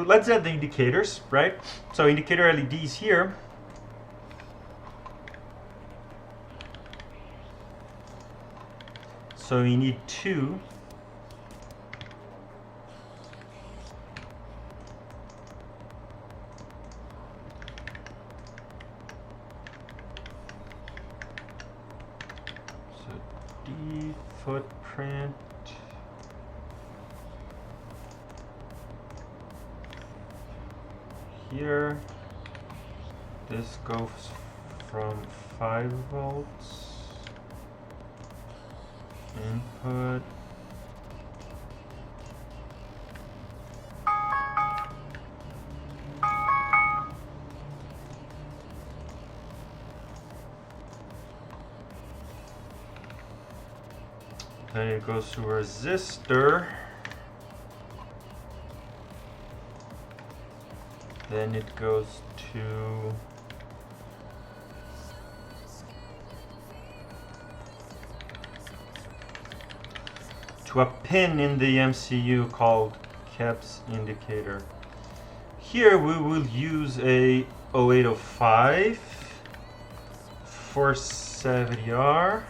let's add the indicators, right? So indicator LEDs here. So we need 2. So D footprint. Here, this goes from 5 volts input then it goes to a resistor. Then it goes to a pin in the MCU called CAPS indicator. Here we will use a 0805 470R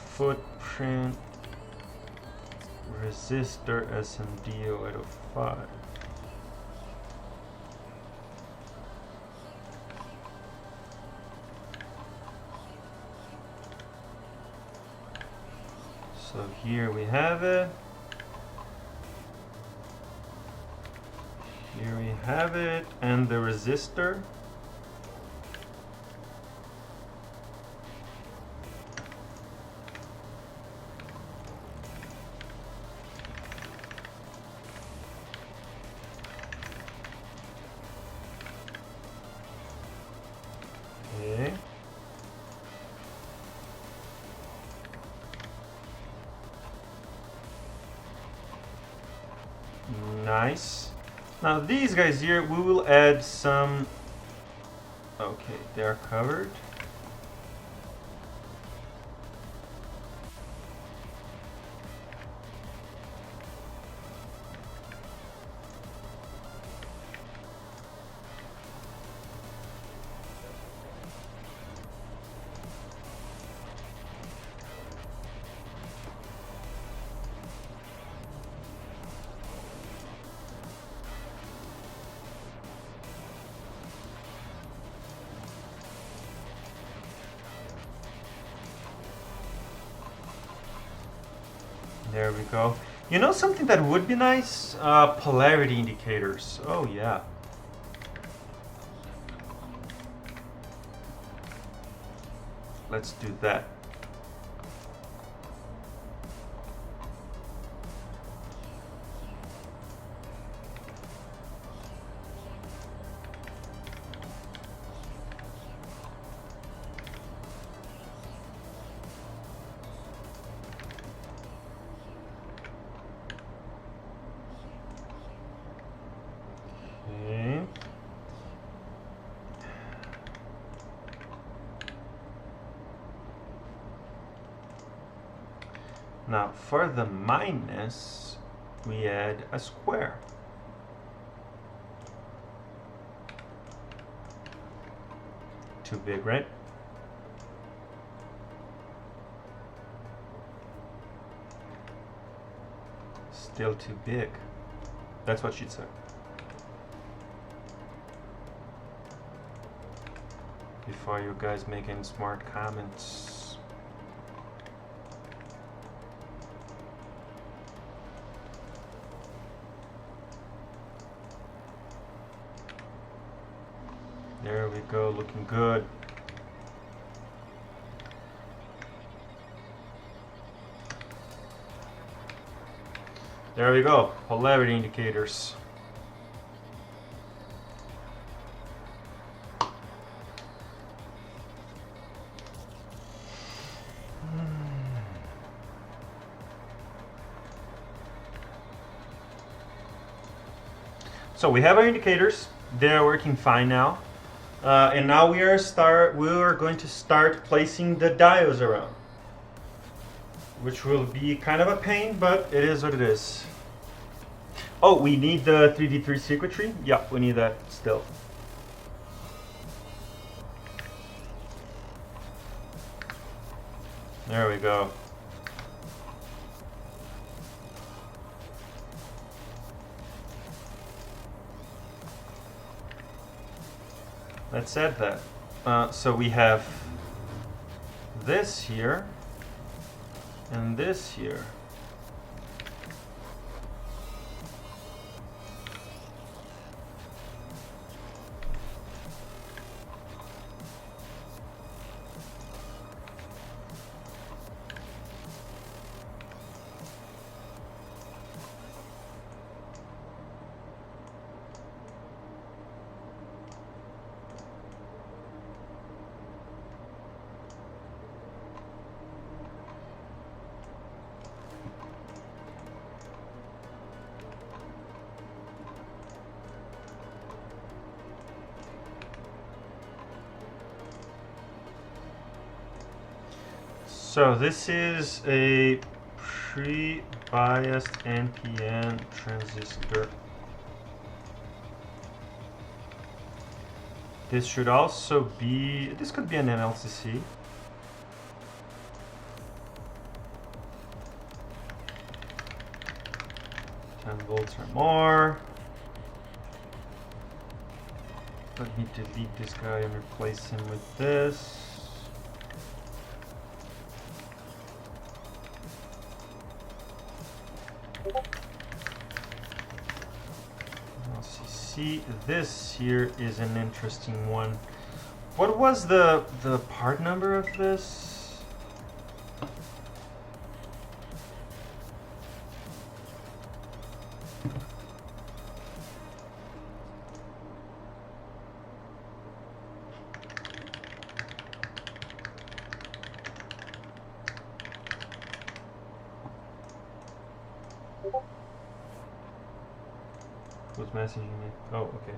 footprint resistor SMD 0805. So here we have it. Here we have it, and the resistor. Okay. Nice. Now these guys here, we will add some... Okay, they're covered. There we go. You know something that would be nice? Polarity indicators. Oh yeah. Let's do that. Okay. Now for the minus, we add a square. Too big, right? Still too big. That's what she'd say. Before you guys make any smart comments. There we go, looking good. There we go, polarity indicators. So we have our indicators. They're working fine now. And now we are going to start placing the diodes around, which will be kind of a pain, but it is what it is. Oh, we need the 3v3 circuitry? Yeah, we need that still. There we go. Let's add that. So we have this here and this here. So this is a pre-biased NPN transistor. This should also be, this could be an MLCC. Volts or more. Let me delete this guy and replace him with this. LCC. This here is an interesting one. What was the part number of this? Who's messaging me? Oh, okay.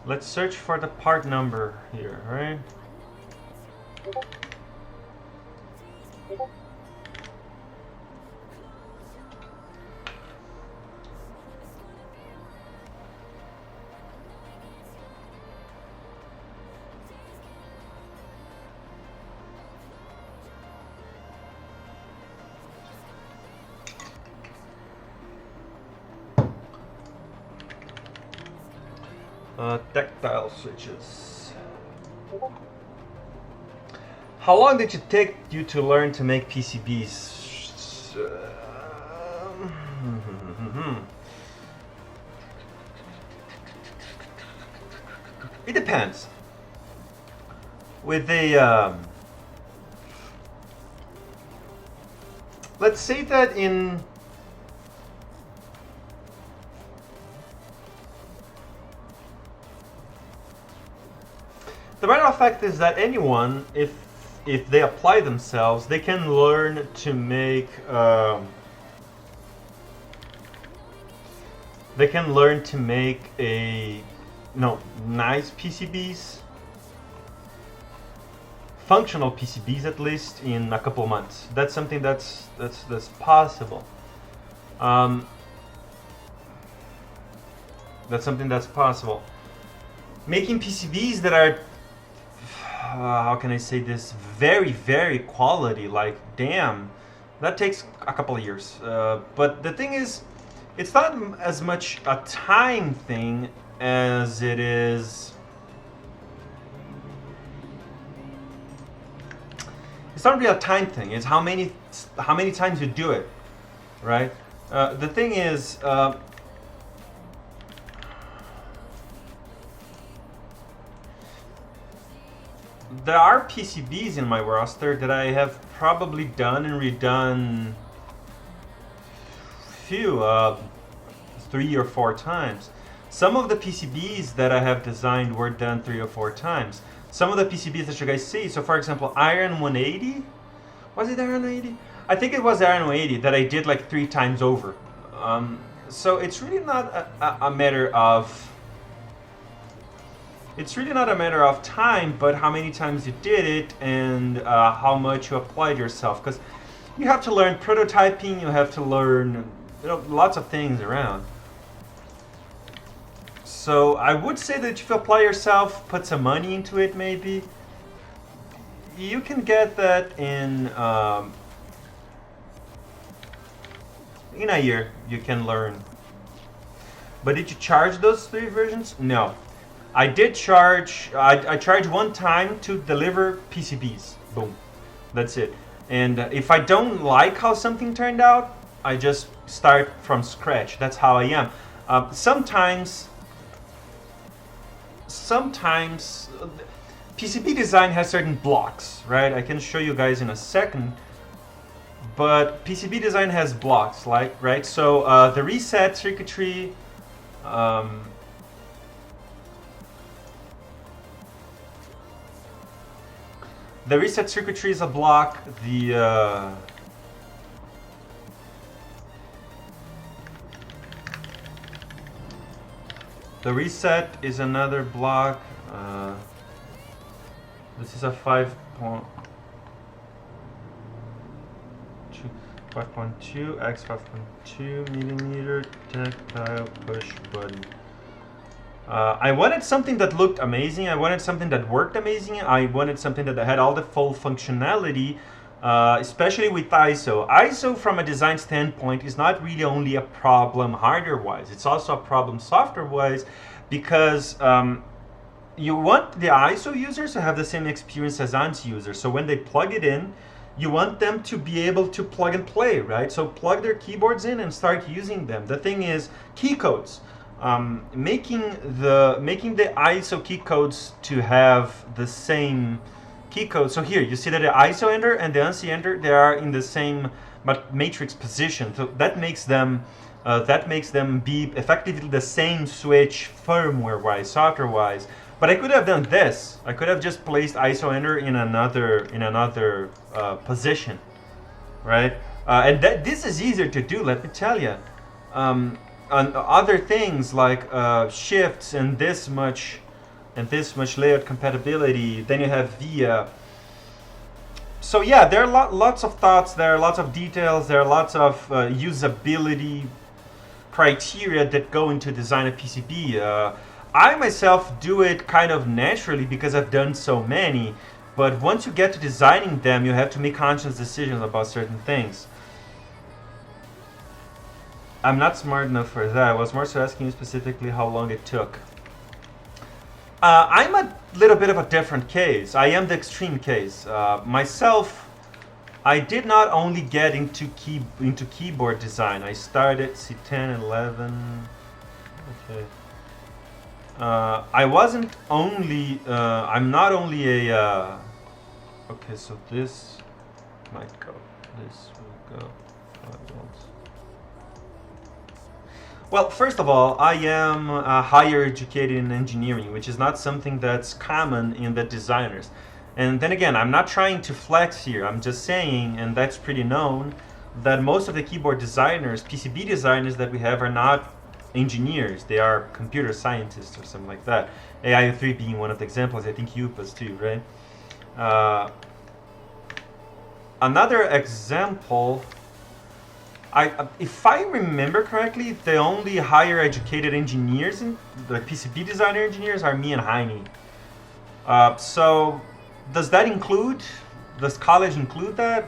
Let's search for the part number here, right? Tactile switches. How long did it take you to learn to make PCBs? It depends. With a let's say that in the matter of fact is that anyone, if they apply themselves, they can learn to make a nice PCBs, functional PCBs at least, in a couple months. That's something that's possible. That's something that's possible. Making PCBs that are how can I say this, very, very quality, like damn, that takes a couple of years. But the thing is, it's not as much a time thing as it is. It's not really a time thing. It's how many times you do it, right? The thing is, there are PCBs in my roster that I have probably done and redone few 3 or 4 times. Some of the PCBs that I have designed were done 3 or 4 times. Some of the PCBs that you guys see, so for example, Iron 180, was it Iron 180? I think it was Iron 180 that I did like 3 times over. So it's really not a matter of time, but how many times you did it and how much you applied yourself. Because you have to learn prototyping, you have to learn lots of things around. So I would say that if you apply yourself, put some money into it maybe, you can get that in a year, you can learn. But did you charge those 3 versions? No. I did charge, I charged 1 time to deliver PCBs. Boom. That's it. And if I don't like how something turned out, I just start from scratch. That's how I am. Sometimes PCB design has certain blocks, right? I can show you guys in a second. But PCB design has blocks, like, right? So the reset circuitry, the reset circuitry is a block. The reset is another block. This is a 5.2 x 5.2 millimeter tactile push button. I wanted something that looked amazing. I wanted something that worked amazing. I wanted something that had all the full functionality, especially with ISO. ISO, from a design standpoint, is not really only a problem hardware-wise. It's also a problem software-wise, because you want the ISO users to have the same experience as ANSI users. So when they plug it in, you want them to be able to plug and play, right? So plug their keyboards in and start using them. The thing is, key codes. Making the ISO key codes to have the same key code. So here you see that the ISO enter and the ANSI enter, they are in the same matrix position. So that makes them be effectively the same switch firmware-wise, software-wise. But I could have done this. I could have just placed ISO enter in another position, right? And this is easier to do. Let me tell you. On other things like shifts and this much layout compatibility, then you have VIA. So yeah, there are lots of thoughts, there are lots of details, there are lots of usability criteria that go into design a PCB. I myself do it kind of naturally because I've done so many, but once you get to designing them, you have to make conscious decisions about certain things. I'm not smart enough for that. I was more so asking you specifically how long it took. I'm a little bit of a different case. I am the extreme case. Myself, I did not only get into keyboard design. I started C10, 11. Okay. I wasn't only. I'm not only a. Okay, so this might go. This will go. 5 volts. Well, first of all, I am higher educated in engineering, which is not something that's common in the designers. And then again, I'm not trying to flex here. I'm just saying, and that's pretty known, that most of the keyboard designers, PCB designers that we have are not engineers. They are computer scientists or something like that. AI3 being one of the examples. I think UPAs too, right? Another example, if I remember correctly, the only higher educated engineers, the PCB designer engineers, are me and Heine. So does college include that?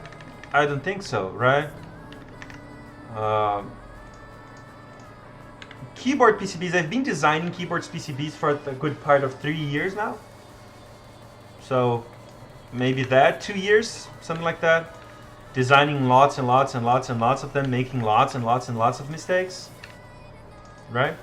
I don't think so, right? Keyboard PCBs, I've been designing keyboards PCBs for a good part of 3 years now. So maybe 2 years, something like that. Designing lots and lots and lots and lots of them, making lots and lots and lots of mistakes, right?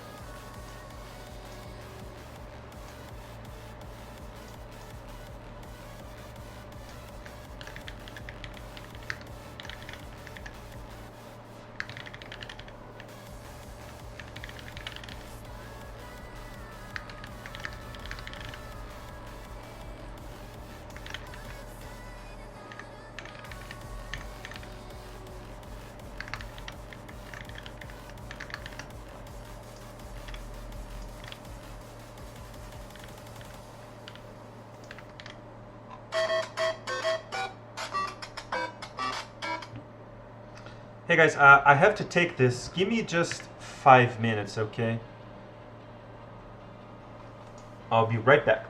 Hey guys, I have to take this. Give me just 5 minutes, okay? I'll be right back.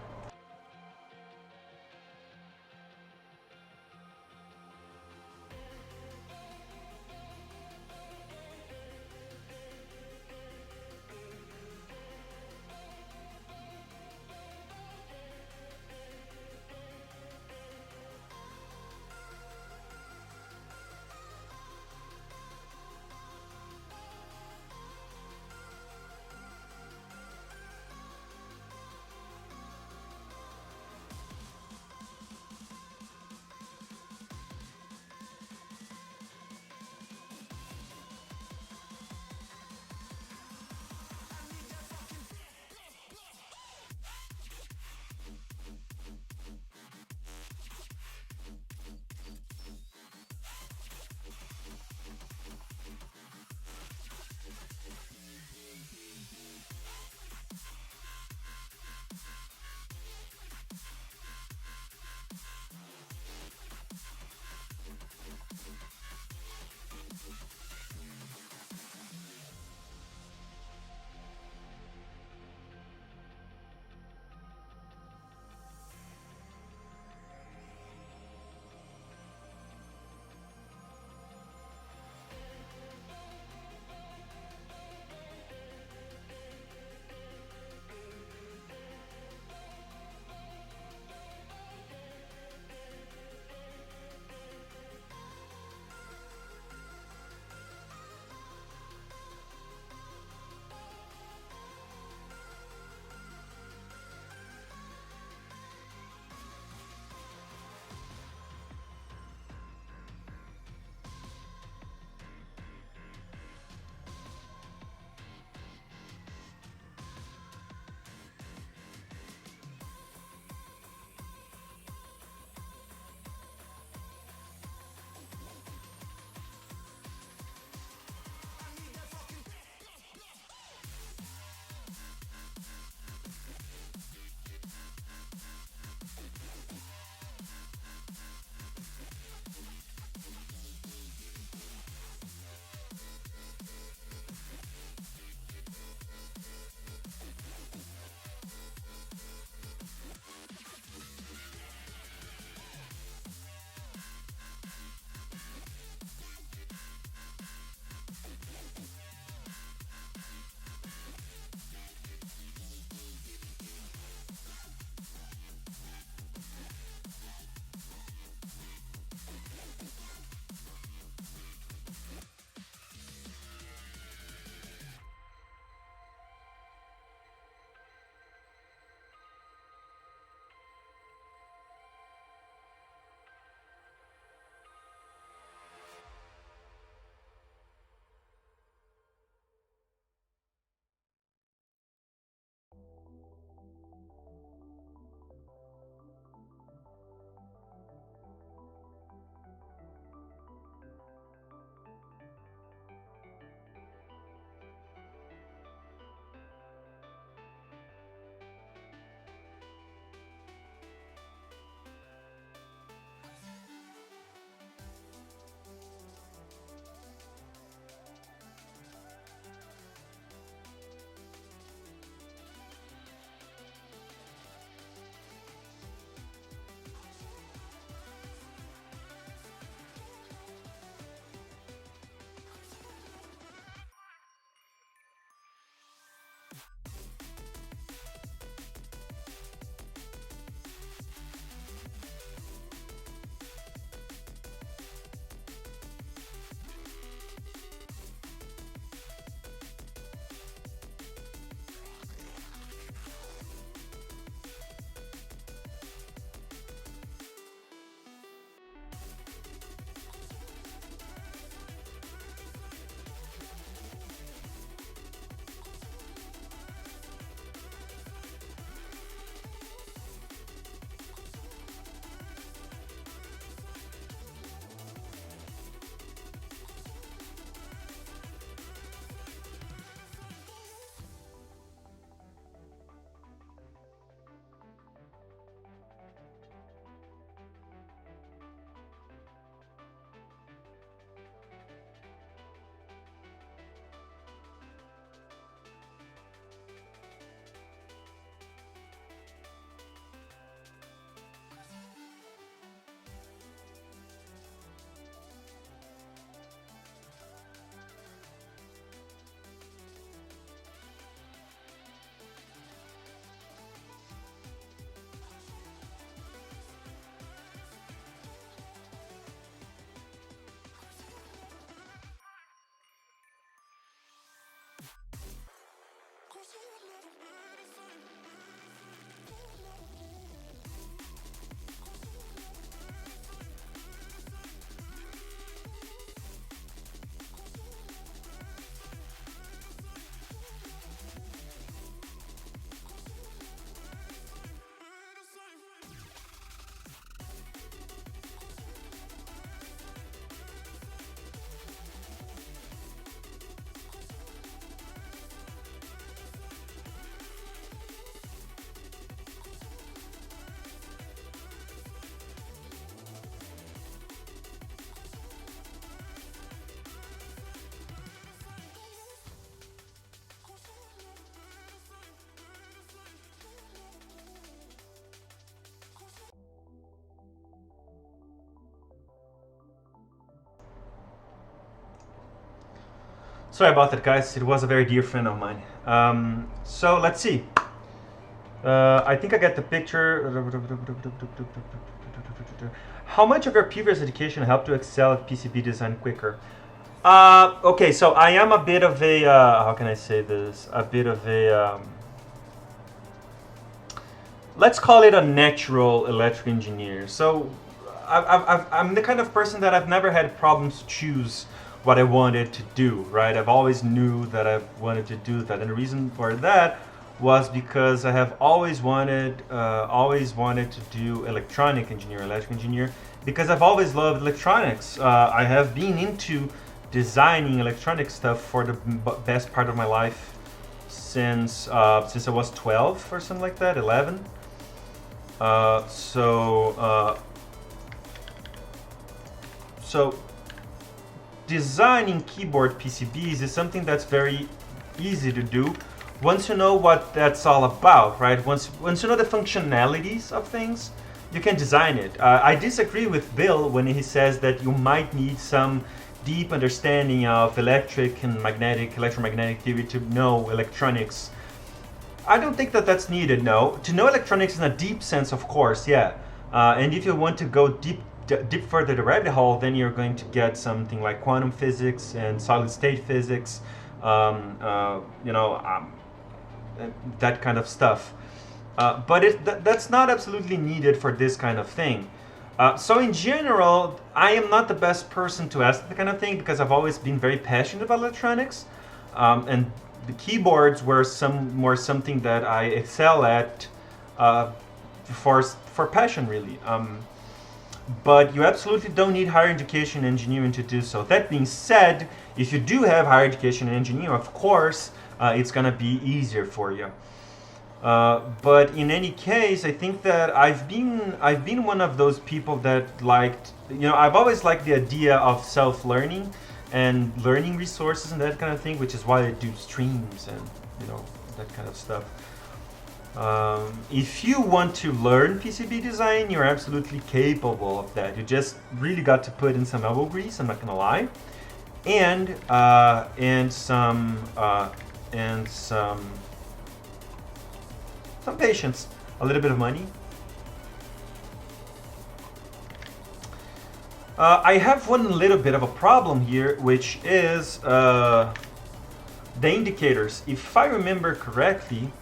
Sorry about that, guys. It was a very dear friend of mine. So let's see. I think I get the picture. How much of your previous education helped you excel at PCB design quicker? Okay, so I am a bit of a, how can I say this? A bit of a, let's call it a natural electrical engineer. So I'm the kind of person that I've never had problems to choose what I wanted to do, right? I've always knew that I wanted to do that. And the reason for that was because I have always wanted to do electronic engineer, electrical engineer, because I've always loved electronics. I have been into designing electronic stuff for the best part of my life since I was 12 or something like that, 11. So designing keyboard PCBs is something that's very easy to do once you know what that's all about, right? Once you know the functionalities of things, you can design it. I disagree with Bill when he says that you might need some deep understanding of electromagnetic theory to know electronics. I don't think that that's needed, no. To know electronics in a deep sense, of course, yeah. And if you want to go deep further the rabbit hole, then you're going to get something like quantum physics and solid state physics, that kind of stuff. But that's not absolutely needed for this kind of thing. So in general, I am not the best person to ask that kind of thing because I've always been very passionate about electronics, and the keyboards were something that I excel at for passion, really. But you absolutely don't need higher education in engineering to do so. That being said, if you do have higher education in engineering, of course, it's gonna be easier for you. But in any case, I think that I've been one of those people that liked, I've always liked the idea of self-learning and learning resources and that kind of thing, which is why I do streams and that kind of stuff. If you want to learn PCB design, you're absolutely capable of that. You just really got to put in some elbow grease, I'm not gonna lie, and some patience, a little bit of money. I have one little bit of a problem here, which is the indicators. If I remember correctly,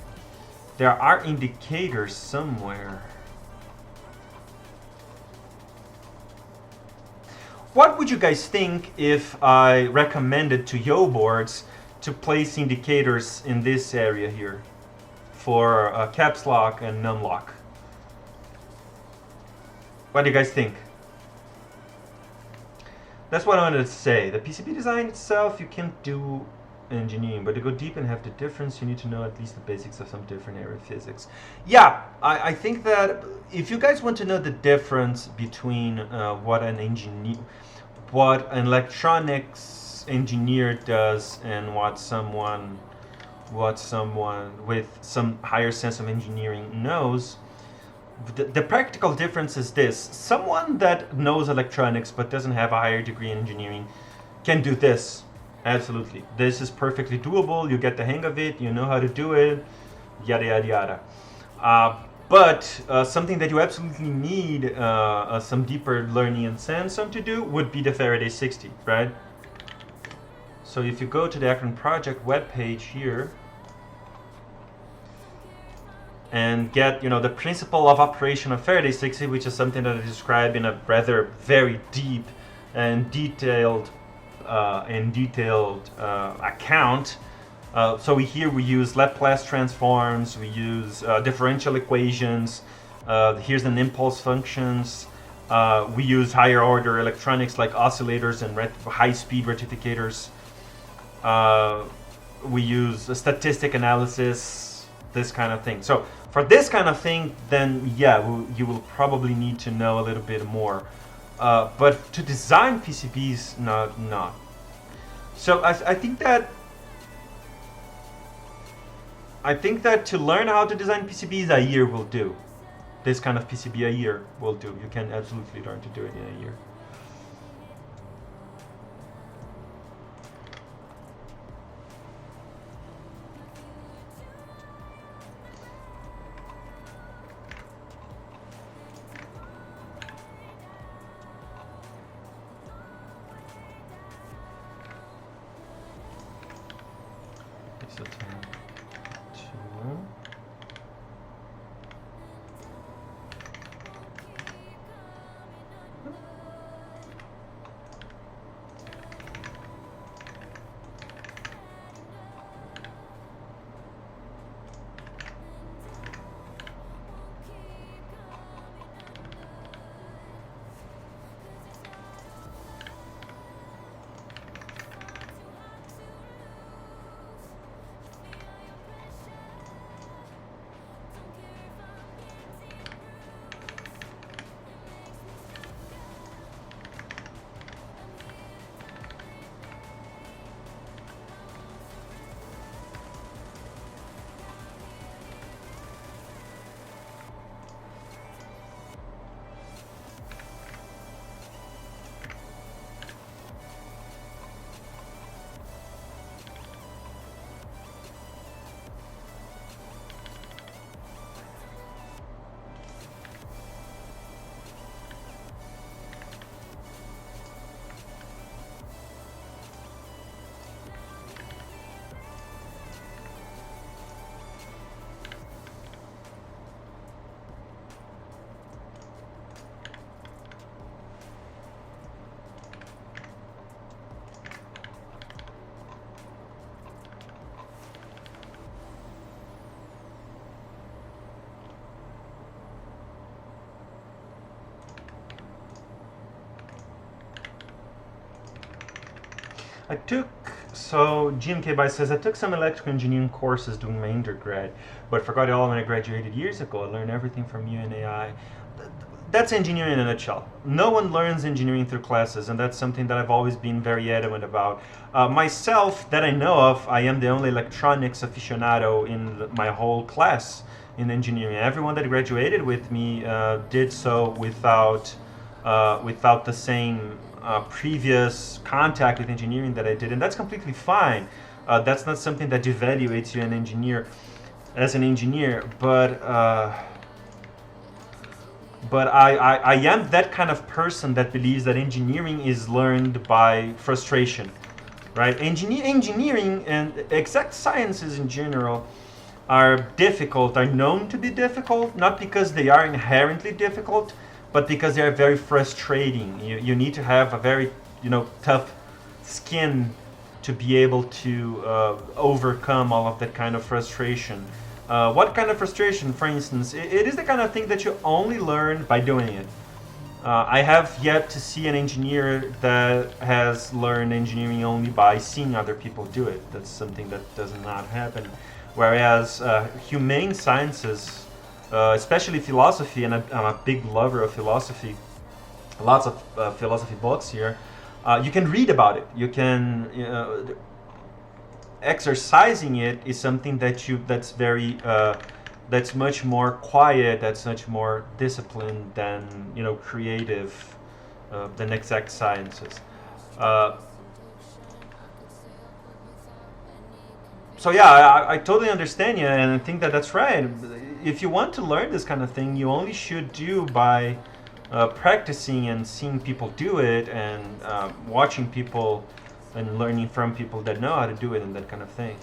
there are indicators somewhere. What would you guys think if I recommended to yo boards to place indicators in this area here for caps lock and num lock? What do you guys think? That's what I wanted to say. The PCB design itself, you can't do engineering, but to go deep and have the difference, you need to know at least the basics of some different area of physics. Yeah, I think that if you guys want to know the difference between what an electronics engineer does and what someone with some higher sense of engineering knows, the practical difference is this: someone that knows electronics but doesn't have a higher degree in engineering can do this. Absolutely. This is perfectly doable. You get the hang of it. You know how to do it. Yada, yada, yada. But something that you absolutely need some deeper learning and sense on to do would be the Faraday 60, right? So if you go to the Akron Project webpage here and get, the principle of operation of Faraday 60, which is something that I describe in a rather very deep and detailed account. So here we use Laplace transforms, we use differential equations, here's an impulse functions, we use higher order electronics like oscillators and high-speed rectificators, we use statistic analysis, this kind of thing. So for this kind of thing, then yeah, you will probably need to know a little bit more. But to design PCBs, not. So I think that to learn how to design PCBs, a year will do. This kind of PCB, a year will do. You can absolutely learn to do it in a year. So 10, 2. So GMK By says, I took some electrical engineering courses during my undergrad, but forgot it all when I graduated years ago. I learned everything from you and AI. That's engineering in a nutshell. No one learns engineering through classes, and that's something that I've always been very adamant about. Myself, that I know of, I am the only electronics aficionado in my whole class in engineering. Everyone that graduated with me did so without the same previous contact with engineering that I did, and that's completely fine. That's not something that devaluates you as an engineer, but I am that kind of person that believes that engineering is learned by frustration, right? Engineering and exact sciences in general are difficult, are known to be difficult, not because they are inherently difficult, but because they are very frustrating. You need to have a very tough skin to be able to overcome all of that kind of frustration. What kind of frustration? For instance, it is the kind of thing that you only learn by doing it. I have yet to see an engineer that has learned engineering only by seeing other people do it. That's something that does not happen. Whereas humane sciences, especially philosophy, and I'm a big lover of philosophy, lots of philosophy books here, you can read about it. You can exercising it is something that's very that's much more quiet, that's much more disciplined than creative, than exact sciences. So yeah, I totally understand you, and I think that that's right. If you want to learn this kind of thing, you only should do by practicing and seeing people do it, and watching people and learning from people that know how to do it and that kind of thing.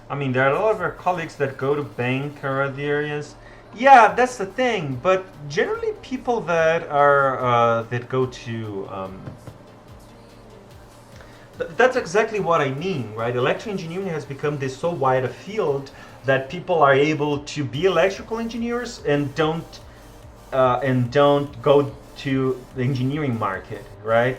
I mean, there are a lot of our colleagues that go to bank or other areas. Yeah, that's the thing. But generally, people that are that go to that's exactly what I mean, right? Electrical engineering has become this so wide a field that people are able to be electrical engineers and don't go to the engineering market, right?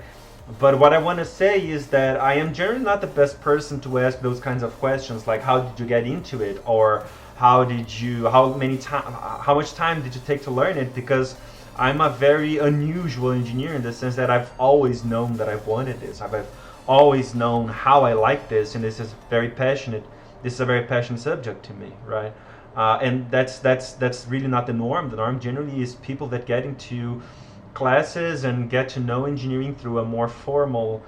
But what I want to say is that I am generally not the best person to ask those kinds of questions, like how did you get into it, or how much time did you take to learn it? Because I'm a very unusual engineer in the sense that I've always known that I've wanted this. I've always known how I like this, and this is very passionate. This is a very passionate subject to me, right? And that's really not the norm. The norm generally is people that get into classes and get to know engineering through a more formalized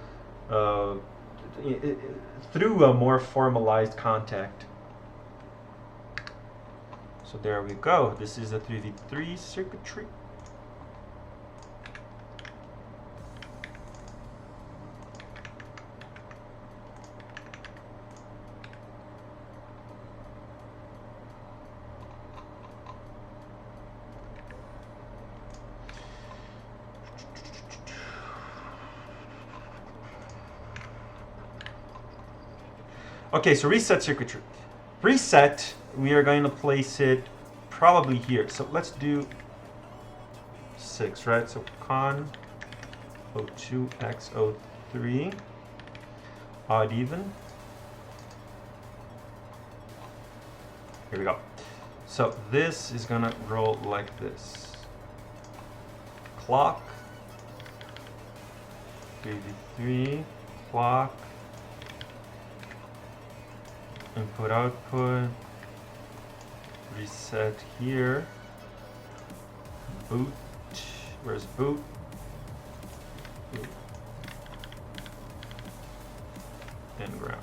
contact. So there we go. This is the 3v3 circuitry. Okay, so reset circuitry. Reset, we are going to place it probably here. So let's do 6, right? So con O2 x O3, odd even. Here we go. So this is gonna roll like this. Clock, 3v3, clock, input output, reset here, boot, where's boot? Boot. And ground.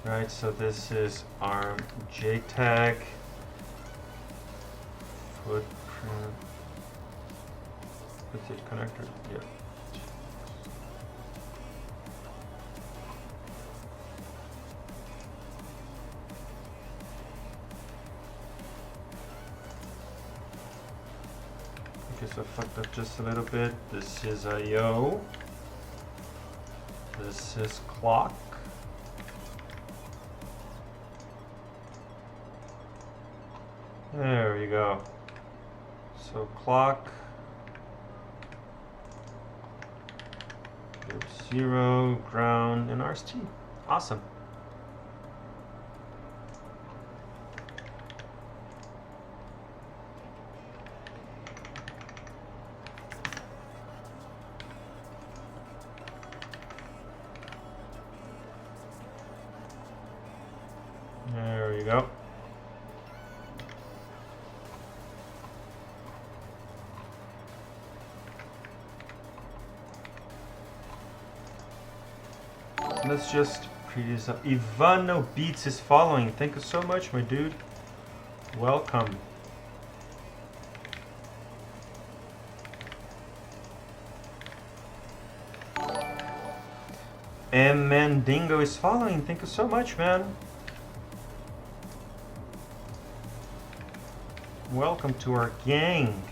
Right, so this is ARM JTAG, footprint, what's it, connector? Yeah. So I fucked up just a little bit. This is I/O. This is clock. There we go. So clock. There's 0, ground, and RST. Awesome. There we go. Let's just preview this up. Ivano Beats is following. Thank you so much, my dude. Welcome. And Mandingo is following. Thank you so much, man. Welcome to our gang.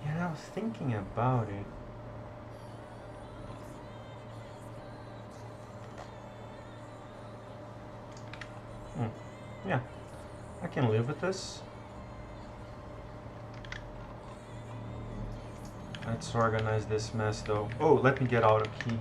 Yeah, I was thinking about it. Yeah, I can live with this. Let's organize this mess though. Oh, let me get out a key.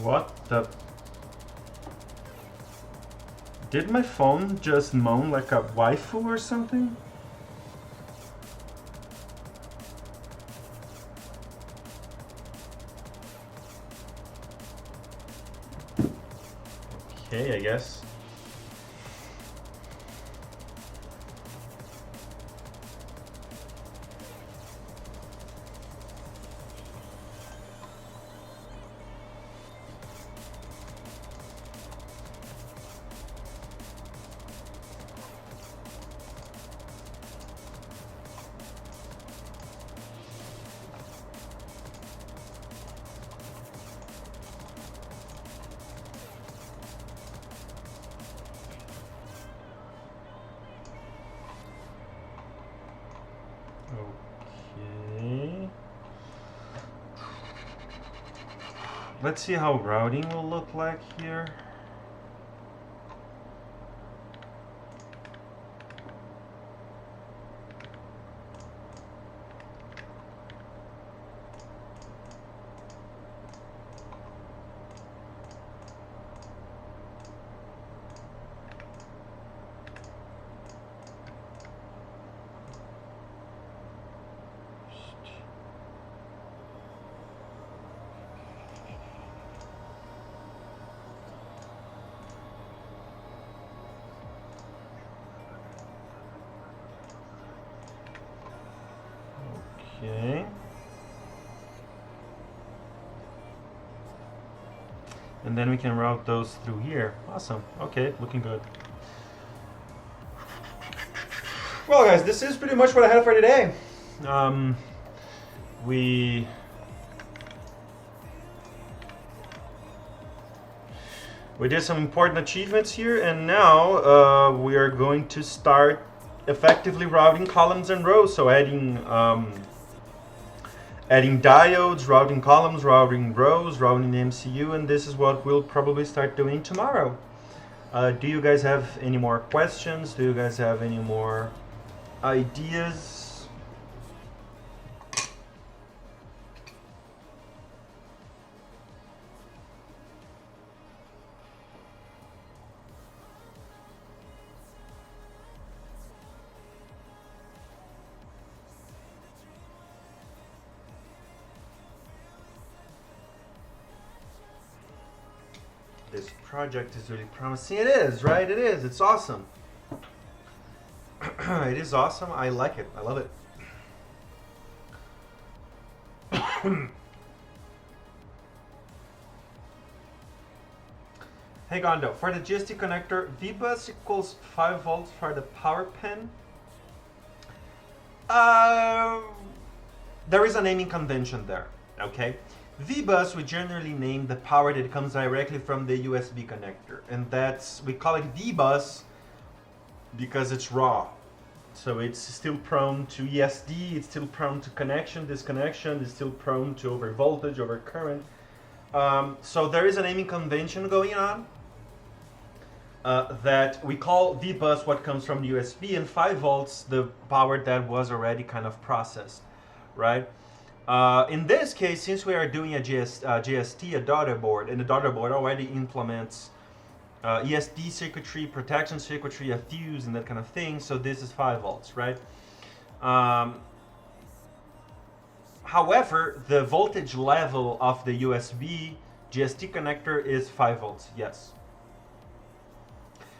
What the? Did my phone just moan like a waifu or something? Okay, I guess. Okay. Let's see how routing will look like here. Okay. And then we can route those through here. Awesome. Okay, looking good. Well, guys, this is pretty much what I had for today. We did some important achievements here, and now we are going to start effectively routing columns and rows. So adding diodes, routing columns, routing rows, routing the MCU, and this is what we'll probably start doing tomorrow. Do you guys have any more questions? Do you guys have any more ideas? This project is really promising. It is, right? It is. It's awesome. It is awesome. I like it. I love it. Hey Gondo, for the GST connector, VBus equals 5 volts for the power pin. There is a naming convention there, okay? VBus, we generally name the power that comes directly from the USB connector, and we call it VBus because it's raw. So it's still prone to ESD, it's still prone to connection, disconnection, it's still prone to over voltage, over current. So there is a naming convention going on that we call VBus what comes from the USB, and 5 volts the power that was already kind of processed, right? In this case, since we are doing a GST, a daughter board, and the daughter board already implements ESD circuitry, protection circuitry, a fuse, and that kind of thing, so this is 5 volts, right? However, the voltage level of the USB GST connector is 5 volts, yes.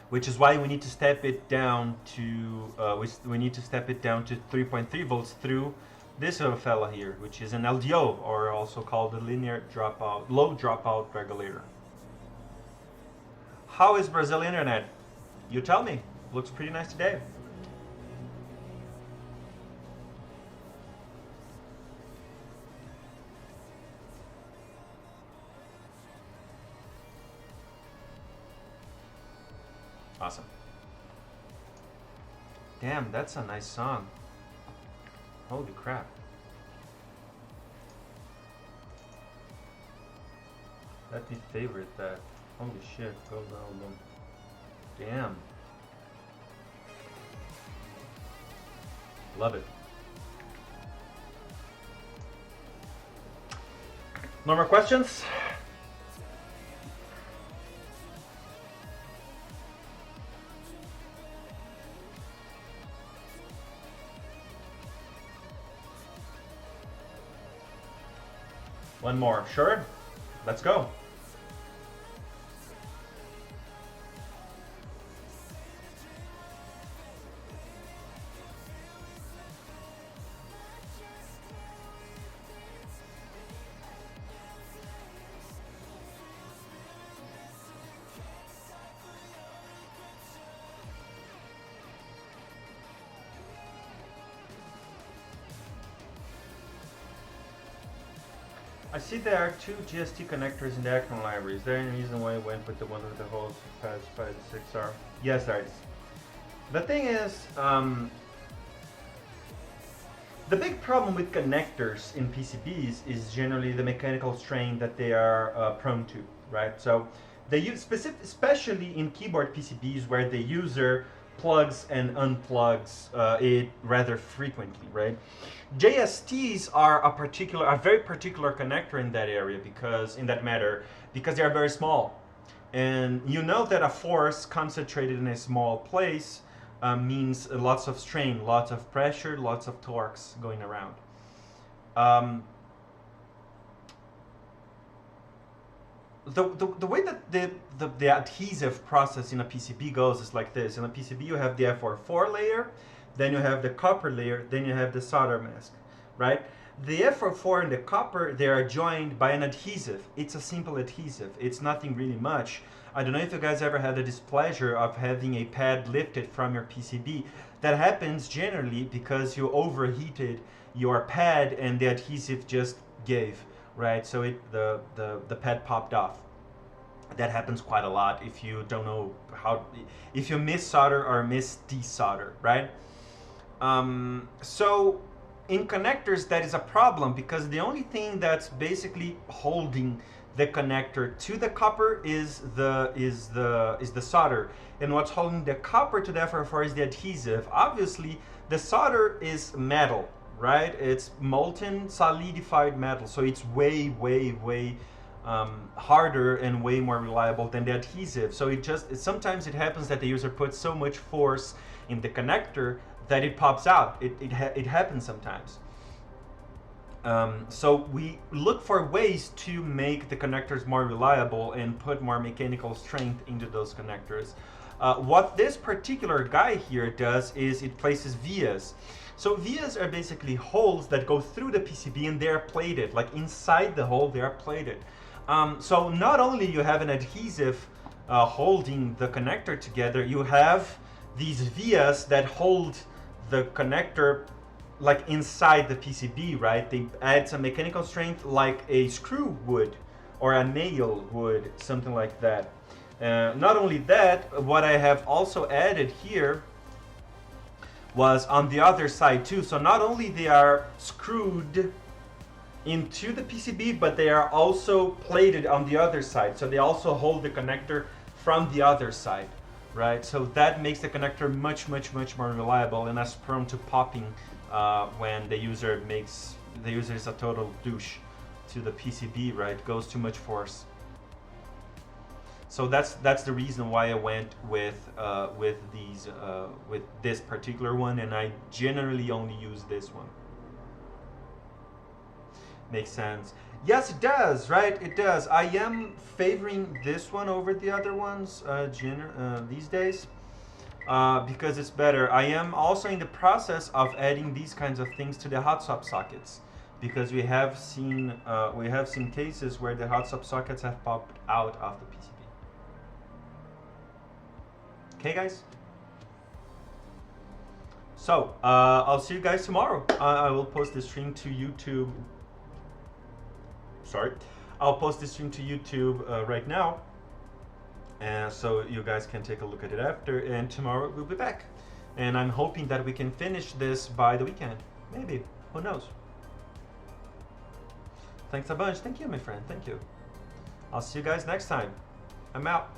Which is why we need to step it down to we need to step it down to 3.3 volts through this little fella here, which is an LDO, or also called the linear dropout, low dropout regulator. How is Brazil internet? You tell me. Looks pretty nice today. Awesome. Damn, that's a nice song. Holy crap. Let me favorite that. Holy shit, go album. Damn. Love it. No more questions? One more. Sure? Let's go. I see there are two GST connectors in the Acron library. Is there any reason why I went with the one with the holes past 5 to 6 are? Yes, there is. The thing is, the big problem with connectors in PCBs is generally the mechanical strain that they are prone to, right? So they use especially in keyboard PCBs where the user plugs and unplugs it rather frequently, right? JSTs are a very particular connector in that area because they are very small. And you know that a force concentrated in a small place means lots of strain, lots of pressure, lots of torques going around. The way that the adhesive process in a PCB goes is like this. In a PCB you have the FR4 layer, then you have the copper layer, then you have the solder mask, right? The FR4 and the copper, they are joined by an adhesive. It's a simple adhesive. It's nothing really much. I don't know if you guys ever had the displeasure of having a pad lifted from your PCB. That happens generally because you overheated your pad and the adhesive just gave, right? So the pad popped off. That happens quite a lot if you don't know if you miss solder or miss desolder, right? So in connectors that is a problem because the only thing that's basically holding the connector to the copper is the solder, and what's holding the copper to the FR4 is the adhesive. Obviously, the solder is metal, right? It's molten solidified metal, so it's way harder and way more reliable than the adhesive. So sometimes it happens that the user puts so much force in the connector that it pops out. It happens sometimes. So we look for ways to make the connectors more reliable and put more mechanical strength into those connectors. What this particular guy here does is it places vias. So vias are basically holes that go through the PCB and they're plated. Like inside the hole, they are plated. So not only you have an adhesive holding the connector together, you have these vias that hold the connector like inside the PCB, right? They add some mechanical strength like a screw would or a nail would, something like that. Not only that, what I have also added here was on the other side too. So not only they are screwed into the PCB, but they are also plated on the other side. So they also hold the connector from the other side, right? So that makes the connector much more reliable and less prone to popping when the user is a total douche to the PCB, right? Goes too much force. So that's the reason why I went with this particular one, and I generally only use this one. Makes sense. Yes, it does, right? It does. I am favoring this one over the other ones these days because it's better. I am also in the process of adding these kinds of things to the hot swap sockets because we have seen cases where the hot swap sockets have popped out of the PCB. Okay, guys? So, I'll see you guys tomorrow. I will post the stream to YouTube. Sorry. I'll post this stream to YouTube right now. And so you guys can take a look at it after. And tomorrow we'll be back. And I'm hoping that we can finish this by the weekend. Maybe. Who knows? Thanks a bunch. Thank you, my friend. Thank you. I'll see you guys next time. I'm out.